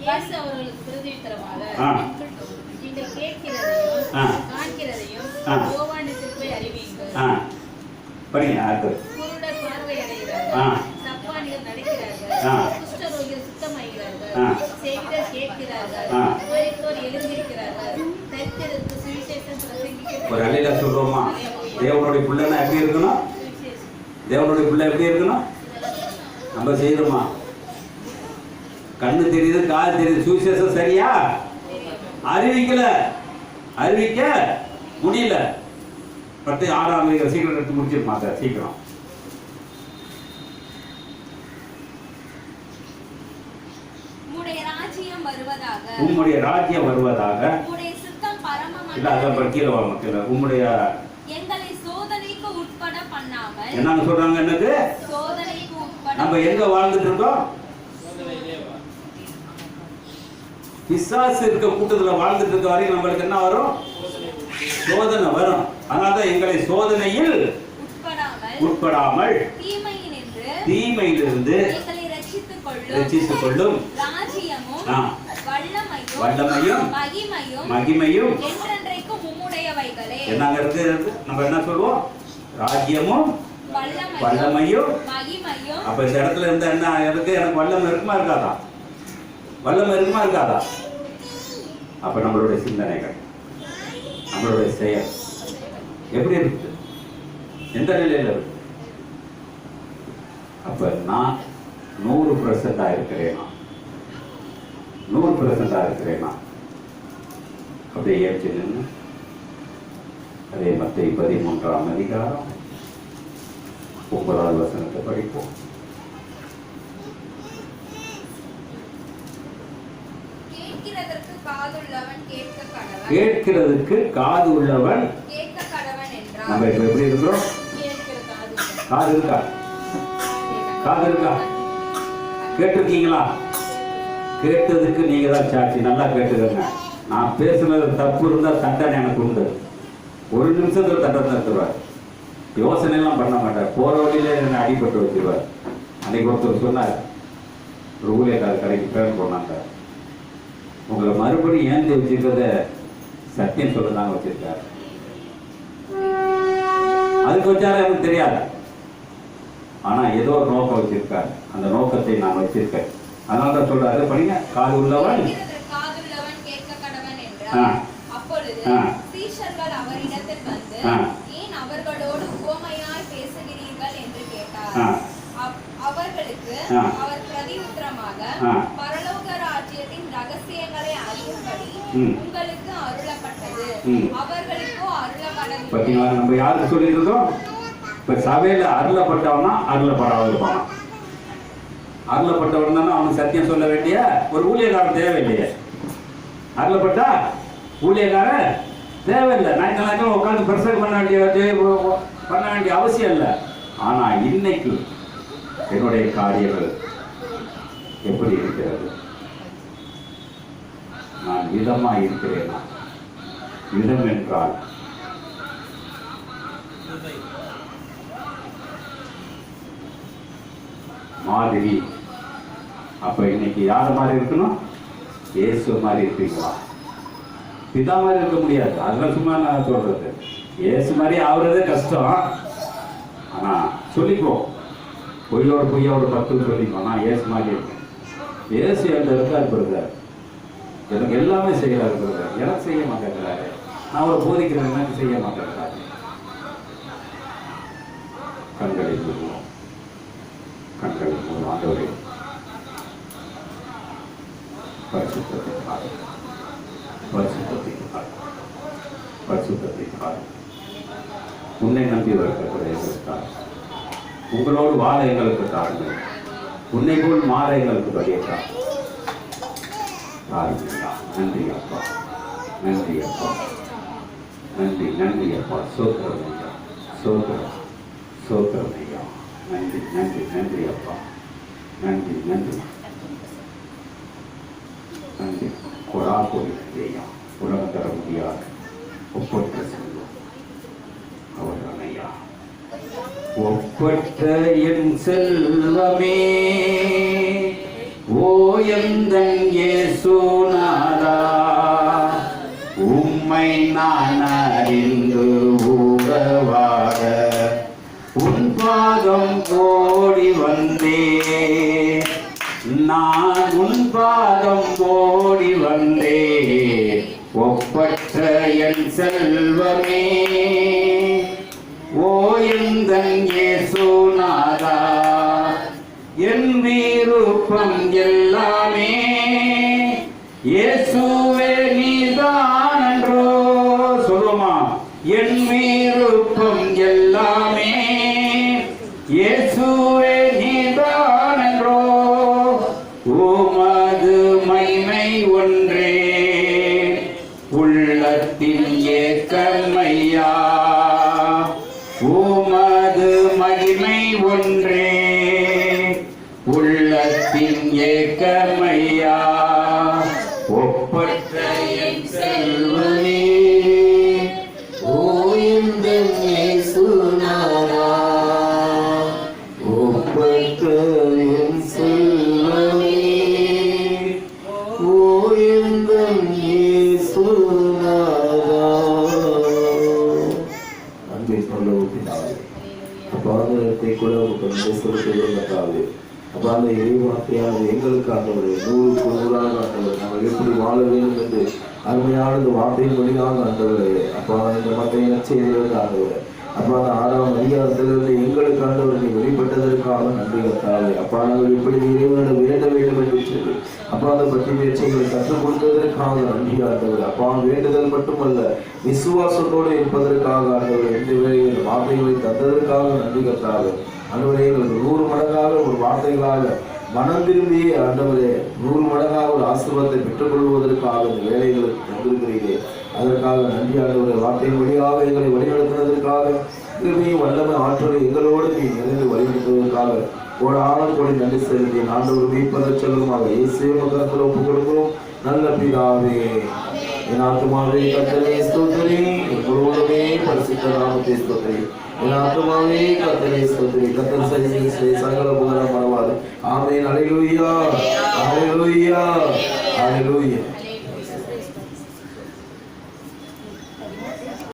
இயேசு அவர்களுக்கு பிரதியுத்தரமாக, நீங்கள் கேட்கிறதையும் காண்கிறதையும் யோவானுக்கு போய் அறிவியுங்கள். படிங்க. அடுத்து குருடர் பார்வை அடைகிறார்கள், சப்பானிகள் நடக்கிறார்கள், குஷ்டரோகிகள் சுத்தமாகிறார்கள், செவிடர் கேட்கிறார்கள், மரித்தோர் எழுந்திருக்கிறார்கள், தரித்திரருக்கு சுவிசேஷம் பிரசங்கிக்க. ஒரு அலையில சொல்றோமா? தேவனுடைய பிள்ளைன்னா எப்படி இருக்கணும்? தேவனுடைய பிள்ளை எப்படி இருக்கணும்? நம்ம செய்யணுமா? கண்ணு தெரியுது, காது தெரியுது, சுவிசேஷம் சரியா அறிவிக்க முடியல. 10:6 சீக்கிரம் எடுத்து முடிச்சிருப்பாங்க. சீக்கிரம். உம்முடைய ராஜ்யம் வருவதாக. உம்முடைய சித்தம் பரமமாக. இல்ல அத கீழ வரணும். உம்முடைய எங்களை சோதனைக்கு உட்பட பண்ணாமல். என்ன சொல்றாங்க? எனக்கு சோதனைக்கு உட்பட. நம்ம எங்க வாழ்ந்துட்டு இருக்கோம்? பிசாசு இருக்க கூட்டத்துல வாழ்ந்துட்டு இருக்க வரைக்கும் நம்மளுக்கு என்ன வரும்? சோதனை வரும். அதனாலதான் எங்களை சோதனையில் உட்படாமல் தீமையிலிருந்து ரட்சித்துக் கொள்ளும். வல்லமையும் மகிமையும் என்னங்க இருக்கு? நம்ம என்ன சொல்லுவோம்? ராஜ்யமும் வல்லமையும். அப்ப இந்த இடத்துல இருந்தா என்ன இருக்கு? எனக்கு வல்லமை இருக்குமா இருக்காதா? வல்லமை இருக்குமா இருக்காதா? அப்ப நம்மளுடைய சிந்தனைகள், நம்மளுடைய செயல் எப்படி இருக்கு? எந்த நிலையில இருக்கு? அப்ப நான் 100% இருக்கிறேனா? 100% இருக்கிறேனா? அப்படியே ஏற்றி நின்று அதே மத்தேயு 13ஆம் அதிகாரம் 9வது வசனத்தை படிப்போம். கேட்கிறதுக்கு காது உள்ளவன் கேட்க கடவன் என்றார். நம்ம இப்ப எப்படி இருக்கிறோம்? காது இருக்கா? காது இருக்கா? கேட்டிருக்கீங்களா? கேட்டதுக்கு நீங்க தான் சாட்சி. நல்லா கேட்டுக்கங்க. நான் பேசுனது தப்பு இருந்தா தண்டனை எனக்கு உண்டு. ஒரு நிமிஷத்துல தண்டனை தருவார். யோசனை எல்லாம் பண்ண மாட்டார். போற வழியில என்ன அடிபட்டு வச்சிருவார். அன்னைக்கு ஒருத்தர் சொன்னார், ஒரு ஊழியக்கார கடைக்கு பேர் போனாங்க. உங்களை மறுபடியும் ஏந்தி வச்சிருக்கிறத சத்தியம் சொல்லதாங்க வச்சிருக்காரு. அதுக்கு வச்சாலும் எனக்கு தெரியாது. ஆனா ஏதோ ஒரு நோக்கம் வச்சிருக்காரு. அந்த நோக்கத்தை நான் வச்சிருக்கேன். அதனாலதான் சொல்றாரு, படிங்க. காது உள்ளவன் கேட்க கடவன் என்றார். அப்பொழுது சீஷர்கள் அவரிடத்தில் வந்து, ஏன் அவர்களோடு உவமையாய் பேசுகிறீர்கள் என்று கேட்டார். அவர்களுக்கு அவர் பிரதியுத்தரமாக, பரலோக ராஜ்யத்தின் ரகசியங்களை அறியும்படி உங்களுக்கு அருளப்பட்டது, அவர்களுக்கோ அருளப்படவில்லை. நம்ம யாருக்கு சொல்லிட்டு இருக்கோம்? இப்ப சபையில அருளப்பட்டவனா அருளப்படாத இருப்பான். அருளப்பட்டவன் தானே அவனுக்கு சத்தியம் சொல்ல வேண்டிய ஒரு ஊழியக்காரன் தேவையில்லையே. அருளப்பட்டா ஊழியக்காரன் தேவையில்லை. நான் உட்காந்து பிரசங்கம் பண்ண வேண்டிய பண்ண வேண்டிய அவசியம் இல்லை. ஆனா இன்னைக்கு என்னுடைய காரியங்கள் எப்படி இருக்கிறது? நான் விதமா இருக்கிறேனா? விதம் என்றால் மாதிரி. அப்ப இன்னைக்கு யார மாதிரி இருக்கணும்? இயேசு மாதிரி இருப்பீங்களா? பிதா மாதிரி இருக்க முடியாது. அதெல்லாம் சும்மா நான் சொல்றது. இயேசு மாதிரி ஆகுறதே கஷ்டம். ஆனா சொல்லிக்கோ, பொய்யோட பொய்யோட 10 சொல்லிக்கோ, நான் இயேசு மாதிரி இருக்கேன். இயேசு என்கிட்ட இருக்காரு பிரதர், எனக்கு எல்லாமே செய்யறாரு பிரதர், எனக்கு செய்ய மாட்டேங்கிறாரு. நான் அவரை போதிக்கிறேன், எனக்கு செய்ய மாட்டேங்கிறாரு. கண்களை மூடுவோம், கண்களை மூடுவோம். ஆண்டவரே, பரிசுத்தத்திற்காக, பரிசுத்தத்திற்காக, பரிசுத்தத்திற்காக உன்னை நம்பி வரக்கூடிய எங்களுக்காக, உங்களோடு வாழ எங்களுக்கு தாருங்கள், உன்னை போல் மாற எங்களுக்கு வழியேற்றா. நன்றி அப்பா, நன்றி அப்பா, நன்றி நன்றி அப்பா. சோத்திரம் ஐயா, சோத்திரம் சோத்திரம் ஐயா. நன்றி நன்றி நன்றி அப்பா, நன்றி நன்றி நன்றி. கொடா கோடி ஐயா, உலகம் தர முடியாது ஒப்பற்ற செல்வம் அவர்தான் ஐயா. ஒப்பற்ற என் செல்வமே ஓ எந்தன் இயேசுநாதா, உம்மை நான் அறிந்து உறவாட உன் பாதம் ஓடி வந்தே, நான் உன் பாதம் ஓடி வந்தே. ஒப்பற்ற என் செல்வமே ஓ எந்தன் இயேசுநாதா, என் விருப்பம் எல்லாமே இயேசுவே நீதானன்றோ. சொல்லுமா, என் விருப்பம் எல்லாமே இயேசுவே நீதானன்றோ. உமது மகிமை ஒன்றே உள்ளத்தின் ஏக்கமையா, உமது மகிமை ஒன்றே உள்ளத்தின் ஏக்கமையா. ஒப்பற்ற என் செல்வமே ஓ எந்தன் இயேசுநாதா, ஒப்பற்ற என் செல்வமே ஓ எந்தன் இயேசுநாதா. அன்பை சொல்ல ஊட்டினாவே அப்பாதத்தை கூட உங்களுக்கு சொல்லுவதற்காகவே அப்ப அந்த இறைவார்த்தையானது எங்களுக்கு ஆண்டவரே 100க்கு 100ஆக ஆண்டவரே நாங்கள் எப்படி வாழ வேண்டும் என்று அருமையானது வார்த்தையின் வழியாக ஆண்டவரே அப்பா இந்த மற்ற செய்திகளுக்கு ஆண்டவரே அப்பா அந்த 6ஆம் அதிகாரத்திலிருந்து எங்களுக்கு ஆண்டவரை நீ வெளிப்பட்டதற்காக நன்றி கர்த்தாவே. அப்பா நாங்கள் எப்படி இறைவனிடம் வேண்ட வேண்டும் என்று சொல்லி அப்பா அந்த பற்றி முயற்சிகளை கற்றுக் கொடுத்ததற்காக நன்றி ஆண்டவர். அப்பா வேண்டுதல் மட்டுமல்ல, விசுவாசத்தோடு இருப்பதற்காக ஆண்டவர் எந்த வேலையில் வார்த்தைகளை தந்ததற்காக நன்றி கர்த்தாவே. ஆண்டவரே எங்களுக்கு 100 மடங்காக ஒரு வார்த்தைகளாக மனம் திரும்பி ஆண்டவரே 100 மடங்காக ஒரு ஆசீர்வாதத்தை பெற்றுக்கொள்வதற்காக இந்த வேலைகளுக்கு தந்திருக்கிறீர்களே, அதற்காக நன்றி ஆண்டவரே. வார்த்தையின் வழியாக எங்களை வழிநடத்துவதற்காக திரும்பியும் வல்லமை ஆற்றலை எங்களோடு நீ நிறைந்து வழிநடத்துவதற்காக கோடி நன்றி செலுத்தி ஆண்டவர் மீட்பதற்கு செல்லுமாக இயேசுவே கரத்தில் ஒப்புக் கொடுக்கிறோம் நல்ல பிதாவே. என் ஆத்துமாவே கர்த்தரை ஸ்தோத்திரி, என் முழுவதுமே பரிசுத்த நாமத்தை ஸ்தோத்திரி. என் ஆத்துமாவே கர்த்தரை ஸ்தோத்திரி, கர்த்தர் செய்த சகல புகழும் மறவாது. ஆமென். அல்லேலூயா, அல்லேலூயா, அல்லேலூயா.